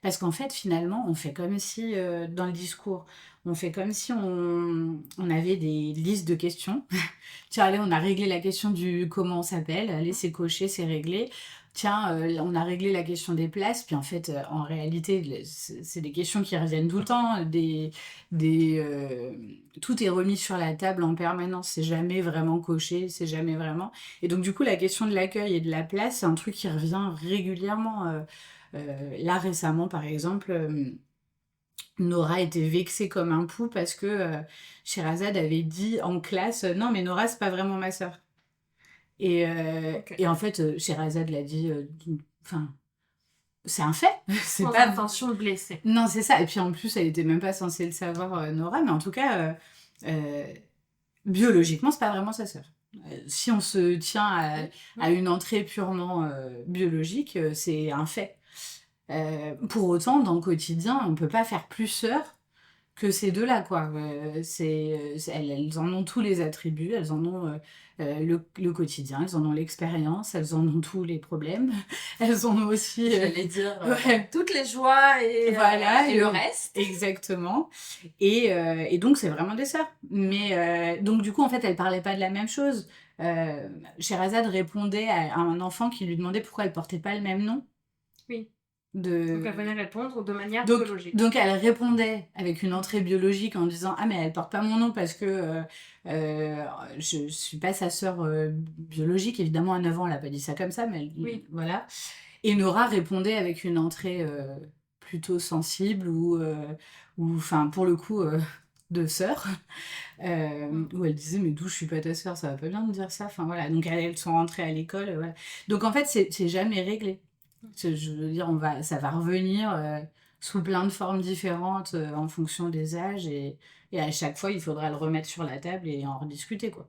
Parce qu'en fait, finalement, on fait comme si, dans le discours, on fait comme si on avait des listes de questions. Tiens, allez, on a réglé la question du comment on s'appelle. Allez, c'est coché, c'est réglé. Tiens, on a réglé la question des places. Puis en fait, en réalité, c'est des questions qui reviennent tout le temps. Tout est remis sur la table en permanence. C'est jamais vraiment coché, c'est jamais vraiment. Et donc, du coup, la question de l'accueil et de la place, c'est un truc qui revient régulièrement. Là, récemment, par exemple, Nora était vexée comme un pou parce que Sherazade avait dit en classe non, mais Nora, c'est pas vraiment ma sœur. Ok. Et en fait, Sherazade l'a dit, enfin, c'est un fait. C'est Sans pas. intention de blesser. Non, c'est ça. Et puis en plus, elle était même pas censée le savoir, Nora, mais en tout cas, biologiquement, c'est pas vraiment sa sœur. Si on se tient à une entrée purement biologique, c'est un fait. Pour autant, dans le quotidien, on peut pas faire plus sœur que ces deux-là, quoi. Elles en ont tous les attributs, elles en ont le quotidien, elles en ont l'expérience, elles en ont tous les problèmes. Elles en ont aussi... J'allais dire ouais, toutes les joies voilà, et le reste. exactement. Et donc, c'est vraiment des sœurs. Mais donc, du coup, en fait, elles parlaient pas de la même chose. Sherazade répondait à un enfant qui lui demandait pourquoi elle portait pas le même nom. Oui. De... Donc elle venait répondre de manière Donc, biologique. donc elle répondait avec une entrée biologique en disant ah mais elle porte pas mon nom parce que je suis pas sa sœur biologique. Évidemment à 9 ans elle a pas dit ça comme ça mais Oui. voilà. Et Nora répondait avec une entrée plutôt sensible ou enfin pour le coup de sœur où elle disait mais d'où je suis pas ta sœur, ça va pas bien de dire ça. Enfin voilà, donc elles sont rentrées à l'école voilà. Donc en fait c'est jamais réglé. Je veux dire, ça va revenir sous plein de formes différentes en fonction des âges et à chaque fois, il faudra le remettre sur la table et en rediscuter, quoi.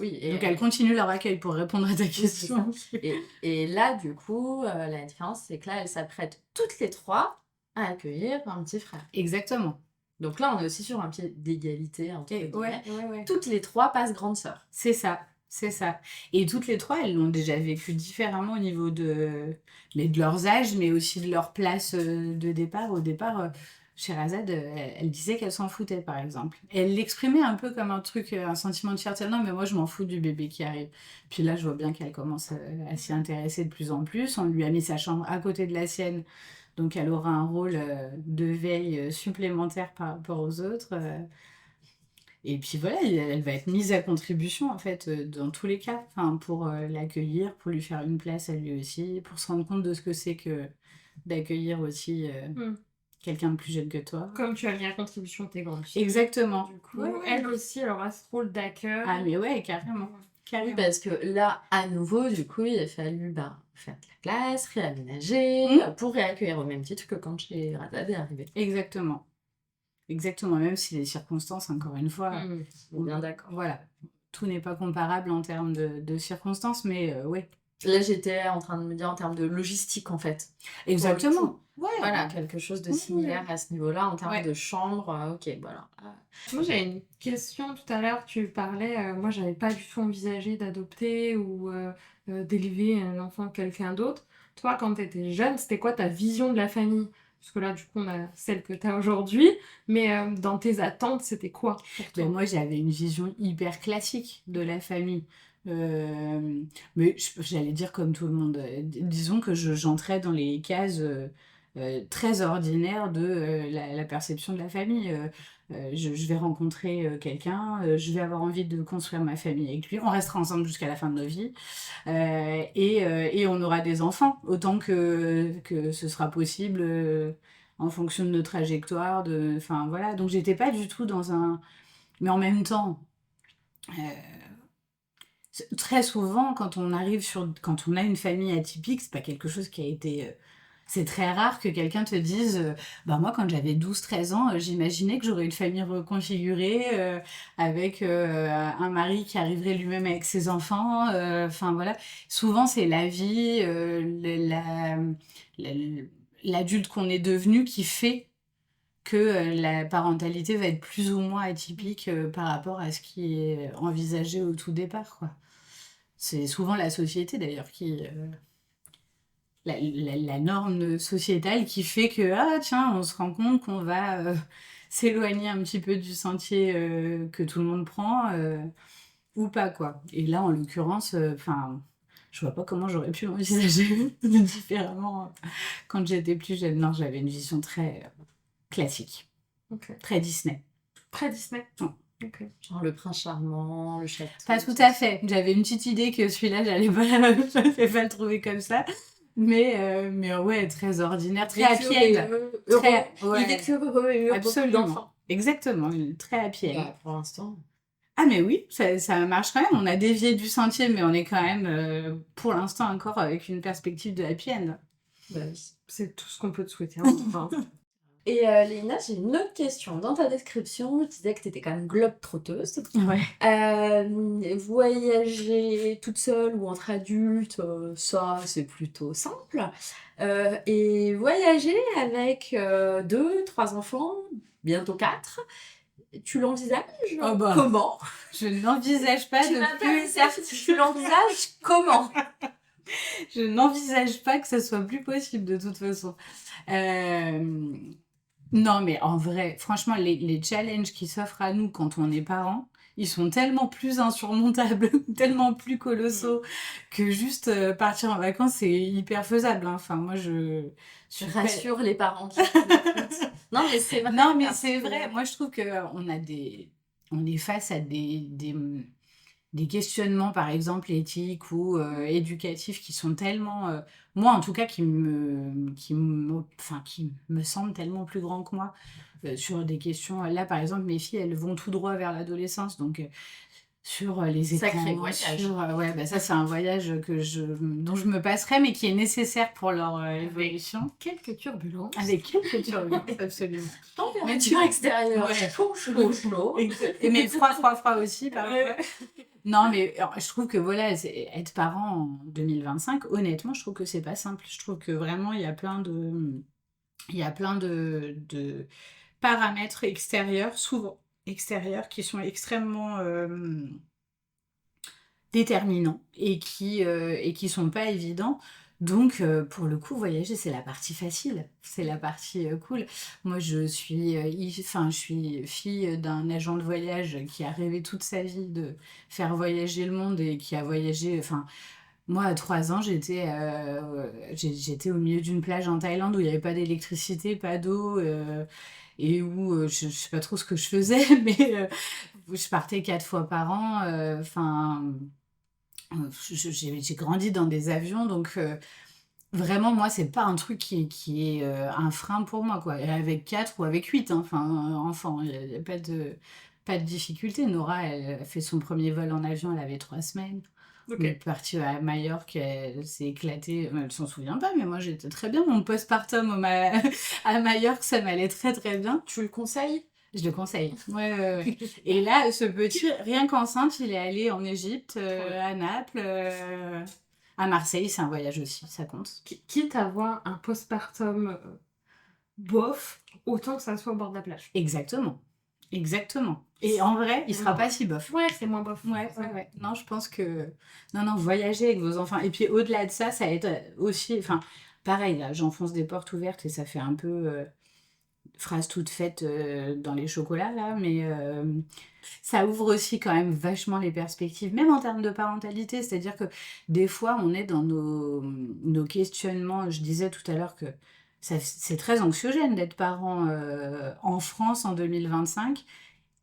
Oui, Donc, elles continuent leur accueil pour répondre à ta oui, c'est ça. question. Et là, du coup, la différence, c'est que là, elles s'apprêtent toutes les trois à accueillir un petit frère. Exactement. Donc là, on est aussi sur un pied d'égalité, entre Et, guillemets. ouais. Toutes les trois passent grande sœur. C'est ça. C'est ça. Et toutes les trois, elles l'ont déjà vécu différemment au niveau mais de leurs âges, mais aussi de leur place de départ. Au départ, Sherazade, elle disait qu'elle s'en foutait, par exemple. Et elle l'exprimait un peu comme un truc, un sentiment de fierté. Non, mais moi, je m'en fous du bébé qui arrive. Puis là, je vois bien qu'elle commence à s'y intéresser de plus en plus. On lui a mis sa chambre à côté de la sienne. Donc, elle aura un rôle de veille supplémentaire par rapport aux autres. Et puis voilà, elle va être mise à contribution en fait dans tous les cas, enfin, pour l'accueillir, pour lui faire une place à lui aussi, pour se rendre compte de ce que c'est que d'accueillir aussi quelqu'un de plus jeune que toi. Comme tu as mis à contribution tes grandes filles. Exactement. Du coup, elle aussi, elle aura ce rôle d'accueil. Ah mais ouais, carrément. Oui, parce que là, à nouveau, du coup, il a fallu faire de la classe, réaménager, pour réaccueillir au même titre que quand Sherazade est arrivée. Exactement. Exactement, même si les circonstances, encore une fois, bien d'accord. Voilà, tout n'est pas comparable en termes de circonstances, mais ouais. Là, j'étais en train de me dire en termes de logistique, en fait. Exactement. Ouais, voilà, quelque chose de similaire à ce niveau-là, en termes de chambre. Ok, voilà. Moi, j'avais une question tout à l'heure. Tu parlais, moi, j'avais pas du tout envisagé d'adopter ou d'élever un enfant de quelqu'un d'autre. Toi, quand tu étais jeune, c'était quoi ta vision de la famille? Parce que là, du coup, on a celle que tu as aujourd'hui. Mais dans tes attentes, c'était quoi pour toi? Moi, j'avais une vision hyper classique de la famille. Mais j'allais dire comme tout le monde. Disons que j'entrais dans les cases très ordinaires de la perception de la famille. Je vais rencontrer quelqu'un, je vais avoir envie de construire ma famille avec lui. On restera ensemble jusqu'à la fin de nos vies. Et on aura des enfants, autant que ce sera possible en fonction de nos trajectoires. Enfin, voilà. Donc, j'étais pas du tout dans un... Mais en même temps, très souvent, quand on a une famille atypique, c'est pas quelque chose qui a été... c'est très rare que quelqu'un te dise bah moi quand j'avais 12-13 ans j'imaginais que j'aurais une famille reconfigurée avec un mari qui arriverait lui-même avec ses enfants enfin voilà souvent c'est la vie l'adulte qu'on est devenu qui fait que la parentalité va être plus ou moins atypique par rapport à ce qui est envisagé au tout départ quoi. C'est souvent la société d'ailleurs qui la norme sociétale qui fait que, ah tiens, on se rend compte qu'on va s'éloigner un petit peu du sentier que tout le monde prend, ou pas, quoi. Et là, en l'occurrence, enfin, je vois pas comment j'aurais pu l'envisager différemment quand j'étais plus jeune. Non, j'avais une vision très classique, très Disney. Très Disney. Okay. Genre le prince charmant, le château. Pas tout à fait. J'avais une petite idée que celui-là, j'allais pas le trouver comme ça. Mais ouais, très ordinaire, très happy end. Il vécut heureux et heureux. Absolument. Exactement, très happy end. Pour l'instant. Ah mais oui, ça marche quand même. On a dévié du sentier, mais on est quand même, pour l'instant, encore avec une perspective de happy end. Bah oui, c'est tout ce qu'on peut te souhaiter. Enfin. Et Léina, j'ai une autre question. Dans ta description, tu disais que tu étais quand même globe-trotteuse. Ouais. Voyager toute seule ou entre adultes, ça, c'est plutôt simple. Et voyager avec 2, 3 enfants, bientôt 4. Tu l'envisages Oh bah, comment? je n'envisage pas Tu de m'as pas plus dit ça, tu l'envisages comment? Je n'envisage pas que ce soit plus possible de toute façon. Euh, Non, mais en vrai, franchement, les challenges qui s'offrent à nous quand on est parents, ils sont tellement plus insurmontables, tellement plus colossaux, que juste partir en vacances, c'est hyper faisable, hein. Enfin, moi, je suis pas- Rassure les parents qui nous écoutent. Non, mais c'est vrai. Non, mais parce c'est que- vrai. Moi, je trouve que on est face à des questionnements, par exemple, éthiques ou éducatifs qui sont tellement, moi en tout cas, enfin, qui me semblent tellement plus grands que moi sur des questions. Là, par exemple, mes filles, elles vont tout droit vers l'adolescence, donc sur les Sacré écrans, voyage. ouais, bah ça c'est un voyage dont je me passerai, mais qui est nécessaire pour leur évolution. Quelques turbulences. Avec quelques turbulences, absolument. Température extérieure, Ouais. chaud. Mais froid aussi, parfois. Non, mais alors, je trouve que voilà, être parent en 2025, honnêtement, je trouve que c'est pas simple. Je trouve que vraiment, il y a plein de paramètres extérieurs, souvent extérieurs, qui sont extrêmement déterminants et qui sont pas évidents. Donc, pour le coup, voyager, c'est la partie facile, c'est la partie cool. Moi, je suis fille d'un agent de voyage qui a rêvé toute sa vie de faire voyager le monde et qui a voyagé. Enfin, moi, à 3 ans, j'étais au milieu d'une plage en Thaïlande où il n'y avait pas d'électricité, pas d'eau, et où je sais pas trop ce que je faisais, mais je partais 4 fois par an. Enfin. J'ai grandi dans des avions, donc vraiment, moi, c'est pas un truc qui est un frein pour moi, quoi. Et avec 4 ou avec 8, hein, enfin, enfants, il y a pas de difficulté. Nora, elle a fait son premier vol en avion, elle avait 3 semaines. Ok. On est parti à Majorque, elle s'est éclatée. Elle s'en souvient pas, mais moi, j'étais très bien. Mon postpartum à Majorque, ça m'allait très, très bien. Tu le conseilles? Je le conseille. Ouais, ouais, ouais. Et là, ce petit, rien qu'enceinte, il est allé en Égypte, à Naples, à Marseille. C'est un voyage aussi, ça compte. Quitte à avoir un postpartum bof, autant que ça soit au bord de la plage. Exactement. Exactement. Et en vrai, il sera pas si bof. Ouais, c'est moins bof. Ouais, ouais, ouais. Non, je pense que... Non, voyager avec vos enfants. Et puis, au-delà de ça, ça aide aussi... Enfin, pareil, là, j'enfonce des portes ouvertes et ça fait un peu... phrase toute faite dans les chocolats, là, mais ça ouvre aussi quand même vachement les perspectives, même en termes de parentalité. C'est-à-dire que des fois, on est dans nos questionnements. Je disais tout à l'heure que c'est très anxiogène d'être parent en France en 2025.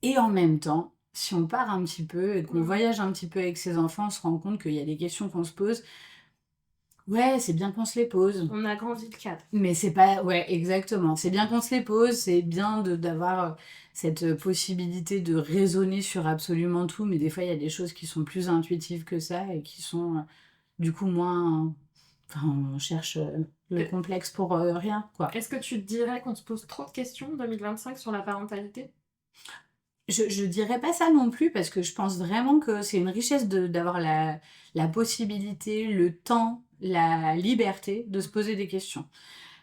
Et en même temps, si on part un petit peu et qu'on voyage un petit peu avec ses enfants, on se rend compte qu'il y a des questions qu'on se pose. Ouais, c'est bien qu'on se les pose. On a grandi le cadre. Mais c'est pas... Ouais, exactement. C'est bien qu'on se les pose, c'est bien d'avoir cette possibilité de raisonner sur absolument tout, mais des fois, il y a des choses qui sont plus intuitives que ça et qui sont du coup moins... Enfin, on cherche le complexe pour rien, quoi. Est-ce que tu te dirais qu'on se pose trop de questions en 2025 sur la parentalité? Je dirais pas ça non plus, parce que je pense vraiment que c'est une richesse d'avoir la possibilité, le temps, la liberté de se poser des questions.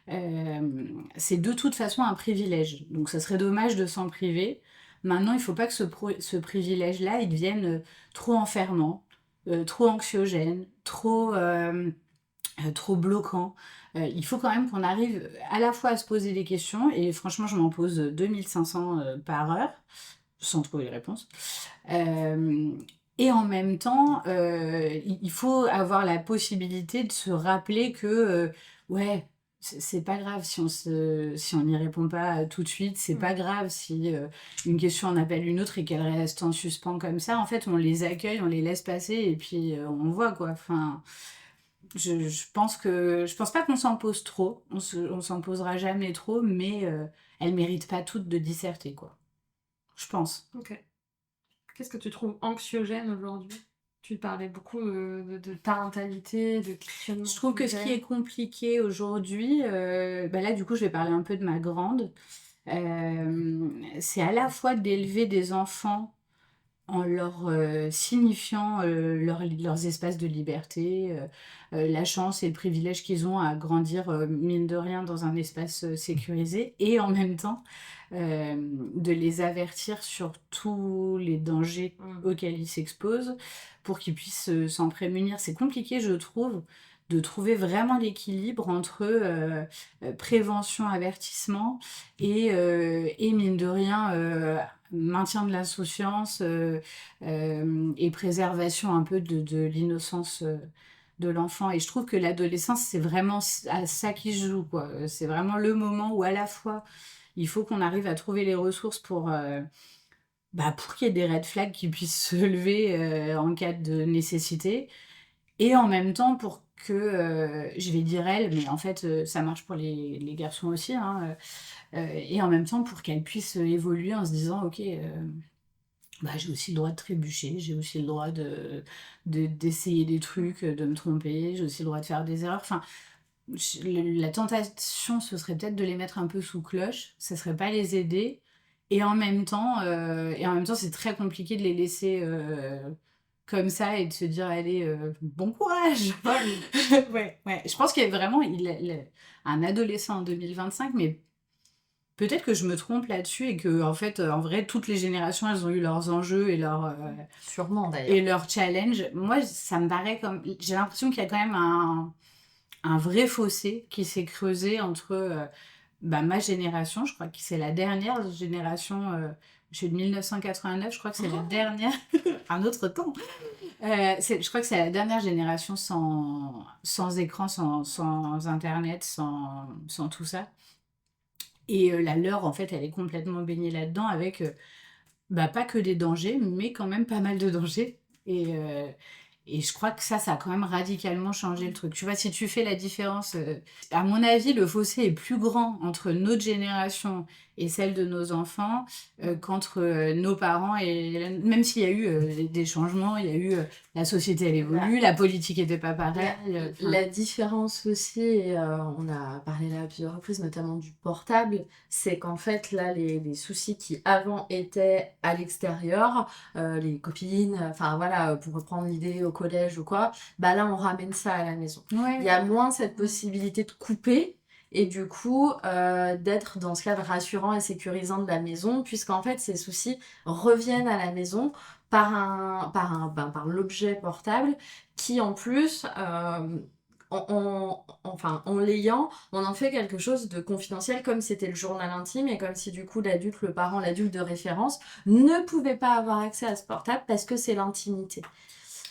C'est de toute façon un privilège, donc ça serait dommage de s'en priver. Maintenant, il faut pas que ce privilège-là, il devienne trop enfermant, trop anxiogène, trop bloquant. Il faut quand même qu'on arrive à la fois à se poser des questions, et franchement, je m'en pose 2500 par heure, sans trouver les réponses. Et en même temps, il faut avoir la possibilité de se rappeler que, ouais, c'est pas grave si on n'y répond pas tout de suite, c'est pas grave si une question en appelle une autre et qu'elle reste en suspens comme ça. En fait, on les accueille, on les laisse passer et puis on voit, quoi. Enfin, je pense pas qu'on s'en pose trop, on s'en posera jamais trop, mais elles méritent pas toutes de disserter, quoi. Je pense. Ok. Qu'est-ce que tu trouves anxiogène aujourd'hui? Tu parlais beaucoup de parentalité, de questionnement. Je trouve que ce qui est compliqué aujourd'hui, bah là du coup je vais parler un peu de ma grande, c'est à la fois d'élever des enfants en leur signifiant leurs espaces de liberté, la chance et le privilège qu'ils ont à grandir, mine de rien, dans un espace sécurisé, et en même temps, de les avertir sur tous les dangers auxquels ils s'exposent pour qu'ils puissent s'en prémunir. C'est compliqué, je trouve, de trouver vraiment l'équilibre entre prévention, avertissement et mine de rien, maintien de l'insouciance et préservation un peu de l'innocence de l'enfant. Et je trouve que l'adolescence, c'est vraiment à ça qui se joue, quoi. C'est vraiment le moment où à la fois, il faut qu'on arrive à trouver les ressources pour qu'il y ait des red flags qui puissent se lever en cas de nécessité. Et en même temps, pour que, je vais dire elle, mais en fait, ça marche pour les garçons aussi, hein, et en même temps, pour qu'elle puisse évoluer en se disant, ok, j'ai aussi le droit de trébucher, j'ai aussi le droit d'essayer des trucs, de me tromper, j'ai aussi le droit de faire des erreurs. Enfin, la tentation, ce serait peut-être de les mettre un peu sous cloche, ça serait pas les aider. Et en même temps, c'est très compliqué de les laisser comme ça et de se dire, allez, bon courage. Ouais, ouais. Je pense qu'il y a vraiment un adolescent en 2025, mais peut-être que je me trompe là-dessus et que, en fait, en vrai, toutes les générations, elles ont eu leurs enjeux Sûrement et d'ailleurs. leurs challenges. Moi, ça me paraît comme... J'ai l'impression qu'il y a quand même un vrai fossé qui s'est creusé entre ma génération, je crois que c'est la dernière génération, je suis de 1989, je crois que c'est la dernière, un autre temps, je crois que c'est la dernière génération sans écran, sans internet, sans tout ça. Et la leur, en fait, elle est complètement baignée là-dedans avec pas que des dangers, mais quand même pas mal de dangers. Et je crois que ça a quand même radicalement changé le truc. Tu vois, si tu fais la différence, à mon avis, le fossé est plus grand entre notre génération et celle de nos enfants qu'entre nos parents. Même s'il y a eu des changements, il y a eu la société, elle évolue, la politique n'était pas pareille. La différence aussi, et on a parlé là à plusieurs reprises, notamment du portable, c'est qu'en fait, là, les soucis qui avant étaient à l'extérieur, les copines, enfin voilà, pour reprendre l'idée au collège ou quoi, bah là, on ramène ça à la maison. Il y a moins cette possibilité de couper. Et du coup, d'être dans ce cadre rassurant et sécurisant de la maison, puisqu'en fait, ces soucis reviennent à la maison par l'objet portable qui en plus, en l'ayant, on en fait quelque chose de confidentiel comme c'était le journal intime et comme si du coup l'adulte, le parent, l'adulte de référence ne pouvait pas avoir accès à ce portable parce que c'est l'intimité.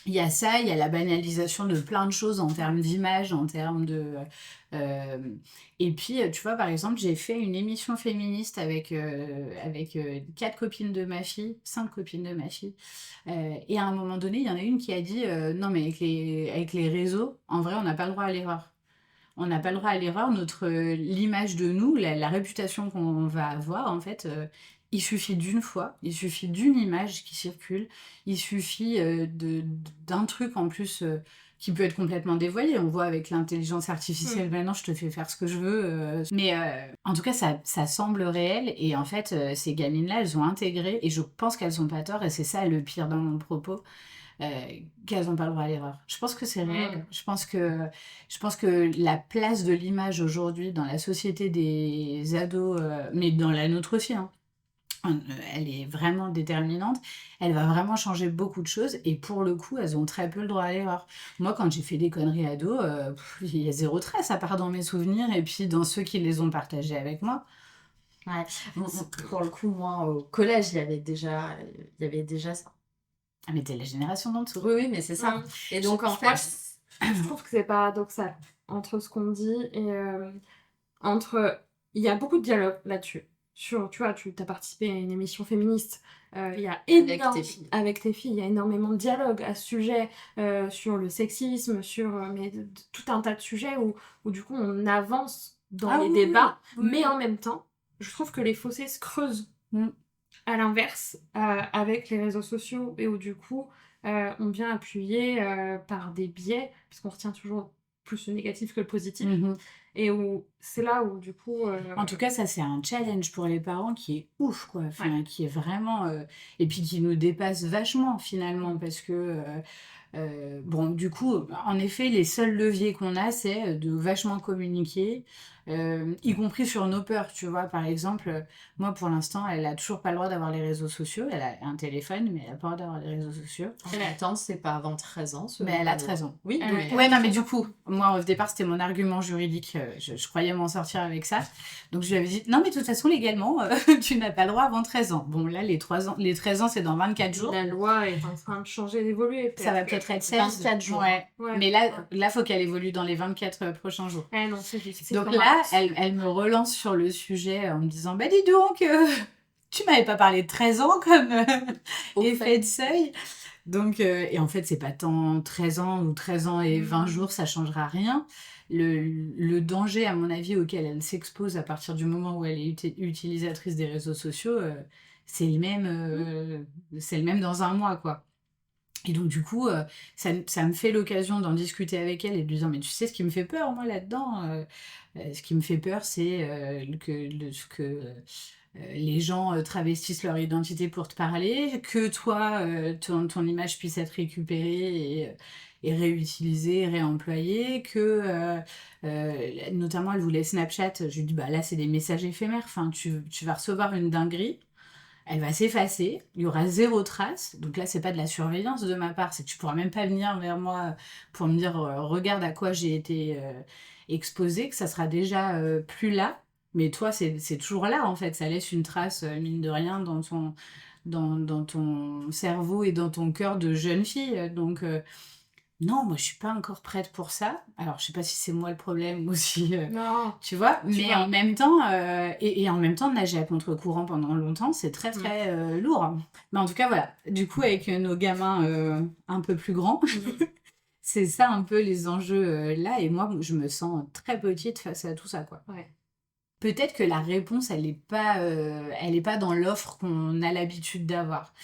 Il y a ça, il y a la banalisation de plein de choses en termes d'image, en termes de... Et puis, tu vois, par exemple, j'ai fait une émission féministe avec 4 copines de ma fille, 5 copines de ma fille. Et à un moment donné, il y en a une qui a dit, non, mais avec les réseaux, en vrai, on n'a pas le droit à l'erreur. On n'a pas le droit à l'erreur. L'image de nous, la réputation qu'on va avoir, en fait, il suffit d'une fois, il suffit d'une image qui circule, il suffit d'un truc en plus qui peut être complètement dévoyé. On voit avec l'intelligence artificielle, maintenant je te fais faire ce que je veux. Mais en tout cas, ça semble réel. Et en fait, ces gamines-là, elles ont intégré, et je pense qu'elles n'ont pas tort, et c'est ça le pire dans mon propos, qu'elles n'ont pas le droit à l'erreur. Je pense que c'est réel. Je pense que la place de l'image aujourd'hui dans la société des ados, mais dans la nôtre aussi, hein, elle est vraiment déterminante. Elle va vraiment changer beaucoup de choses. Et pour le coup, elles ont très peu le droit à l'erreur. Moi, quand j'ai fait des conneries ado, il y a zéro trace, à part dans mes souvenirs et puis dans ceux qui les ont partagés avec moi. Ouais. Pour le coup, moi, au collège, il y avait déjà ça. Ah, mais t'es la génération d'en dessous. Oui, oui, mais c'est ça. Et donc, en fait, je trouve que c'est paradoxal entre ce qu'on dit et il y a beaucoup de dialogue là-dessus. Tu vois, tu as participé à une émission féministe. Il y a avec tes filles, il y a énormément de dialogue à ce sujet, sur le sexisme, sur tout un tas de sujets où du coup on avance dans les débats, mais en même temps, je trouve que les fossés se creusent. À l'inverse, avec les réseaux sociaux et où du coup on vient appuyer par des biais, puisqu'on retient toujours plus le négatif que le positif. et où c'est là où du coup, En tout cas, ça, c'est un challenge pour les parents qui est ouf, quoi. ouais. Enfin, qui est vraiment, et puis qui nous dépasse vachement finalement parce que, bon, du coup, en effet, les seuls leviers qu'on a, c'est de vachement communiquer, y compris sur nos peurs, tu vois. Par exemple, moi, pour l'instant, elle a toujours pas le droit d'avoir les réseaux sociaux. Elle a un téléphone, mais elle a pas le droit d'avoir les réseaux sociaux. En même temps, c'est pas avant 13 ans, Mais selon elle la a loi. 13 ans. Oui, Elle a mais... Ouais, non, mais du coup, moi, au départ, c'était mon argument juridique. Je croyais m'en sortir avec ça. Donc, je lui avais dit, non, mais de toute façon, légalement, tu n'as pas le droit avant 13 ans. Bon, là, les 13 ans, c'est dans 24 jours. La loi est en train de changer, d'évoluer. Ça va peut-être être 16. 24 jours. Ouais. Ouais. Mais là, faut qu'elle évolue dans les 24 prochains jours. Eh non, c'est difficile. Donc là, elle me relance sur le sujet en me disant, bah dis donc, tu m'avais pas parlé de 13 ans comme Au effet fait. de seuil. Donc, et en fait, c'est pas tant 13 ans ou 13 ans et 20 jours, ça changera rien. Le danger, à mon avis, auquel elle s'expose à partir du moment où elle est utilisatrice des réseaux sociaux, c'est le même dans un mois, quoi. Et donc, du coup, ça me fait l'occasion d'en discuter avec elle et de lui dire, mais tu sais, ce qui me fait peur, moi, là-dedans, ce qui me fait peur, c'est que les gens travestissent leur identité pour te parler, que toi, ton image puisse être récupérée et réutilisée, réemployée, que notamment elle voulait Snapchat, je lui dis bah là c'est des messages éphémères, enfin tu vas recevoir une dinguerie, elle va s'effacer, il y aura zéro trace, donc là c'est pas de la surveillance de ma part, c'est que tu pourras même pas venir vers moi pour me dire regarde à quoi j'ai été exposée, que ça sera déjà plus là. Mais toi, c'est toujours là, en fait. Ça laisse une trace, mine de rien, dans ton cerveau et dans ton cœur de jeune fille. Donc, non, moi, je suis pas encore prête pour ça. Alors, je sais pas si c'est moi le problème ou si... Non. tu vois, Tu mais vois. en même temps, et en même temps, nager à contre-courant pendant longtemps, c'est très, très lourd. Mais en tout cas, voilà. Du coup, avec nos gamins un peu plus grands, c'est ça un peu les enjeux là. Et moi, je me sens très petite face à tout ça, quoi. Ouais. Peut-être que la réponse, elle est pas dans l'offre qu'on a l'habitude d'avoir.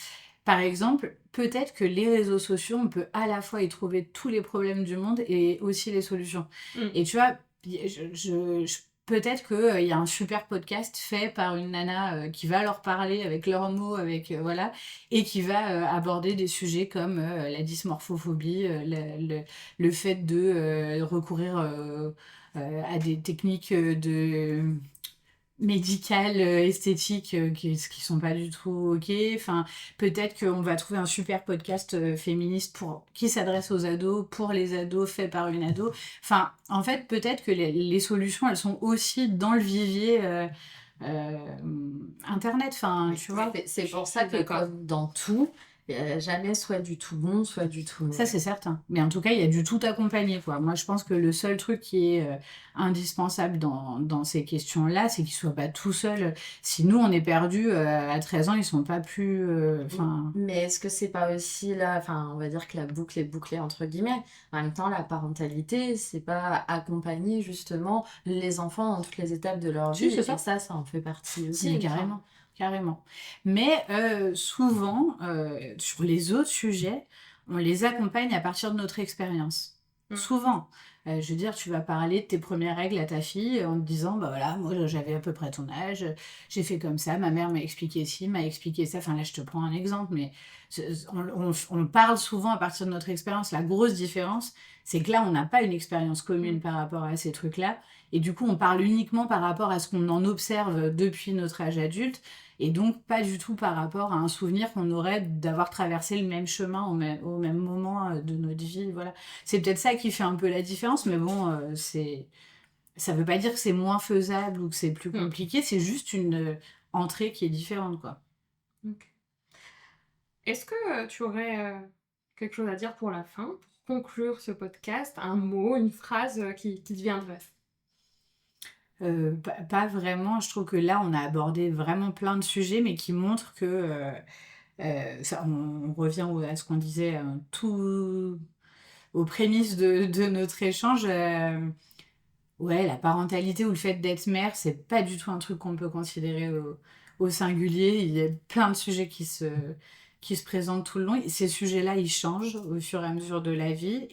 Par exemple, peut-être que les réseaux sociaux, on peut à la fois y trouver tous les problèmes du monde et aussi les solutions. Mm. Et tu vois, peut-être qu'il y a un super podcast fait par une nana qui va leur parler avec leurs mots, avec voilà, et qui va aborder des sujets comme la dysmorphophobie, le fait de recourir à des techniques de médicales, esthétiques qui sont pas du tout ok. Enfin, peut-être qu'on va trouver un super podcast féministe qui s'adresse aux ados, pour les ados, fait par une ado. Enfin, en fait, peut-être que les solutions, elles sont aussi dans le vivier euh, Internet. Enfin, tu vois. C'est pour ça que, comme dans tout, jamais soit du tout bon, soit du tout mauvais. Ça, c'est certain. Mais en tout cas, il y a du tout accompagné, quoi. Moi, je pense que le seul truc qui est indispensable dans ces questions-là, c'est qu'ils soient pas tout seuls. Si nous, on est perdus, à 13 ans, ils sont pas plus... Enfin... Mais est-ce que c'est pas aussi là, enfin, on va dire que la boucle est bouclée entre guillemets. En même temps, la parentalité, c'est pas accompagner justement les enfants dans toutes les étapes de leur Si, vie. c'est ça. Et ça en fait partie aussi. Mais carrément, carrément. Mais souvent, sur les autres sujets, on les accompagne à partir de notre expérience. Mm. Souvent. Je veux dire, tu vas parler de tes premières règles à ta fille en te disant, bah voilà, moi j'avais à peu près ton âge, j'ai fait comme ça, ma mère m'a expliqué ci, m'a expliqué ça. Enfin là, je te prends un exemple, mais on parle souvent à partir de notre expérience. La grosse différence, c'est que là, on n'a pas une expérience commune par rapport à ces trucs-là. Et du coup, on parle uniquement par rapport à ce qu'on en observe depuis notre âge adulte, et donc pas du tout par rapport à un souvenir qu'on aurait d'avoir traversé le même chemin au même moment de notre vie. Voilà. C'est peut-être ça qui fait un peu la différence, mais bon, ça veut pas dire que c'est moins faisable ou que c'est plus compliqué, c'est juste une entrée qui est différente, quoi. Ok. Est-ce que tu aurais quelque chose à dire pour la fin, pour conclure ce podcast, un mot, une phrase qui te viendrait? Pas vraiment. Je trouve que là, on a abordé vraiment plein de sujets, mais qui montrent que on revient à ce qu'on disait tout aux prémices de notre échange. Ouais, la parentalité ou le fait d'être mère, c'est pas du tout un truc qu'on peut considérer au singulier. Il y a plein de sujets qui se présentent tout le long. Et ces sujets-là, ils changent au fur et à mesure de la vie.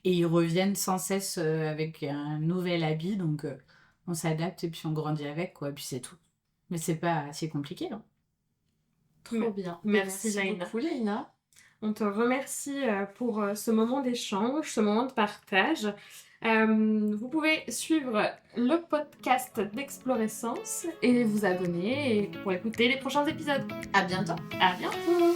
Et ils reviennent sans cesse avec un nouvel habit, donc on s'adapte et puis on grandit avec, quoi, et puis c'est tout. Mais c'est pas si compliqué, hein. Trop bien. Merci, Laïna. beaucoup, Laïna. On te remercie pour ce moment d'échange, ce moment de partage. Vous pouvez suivre le podcast d'Explorescence et vous abonner pour écouter les prochains épisodes. À bientôt. À bientôt!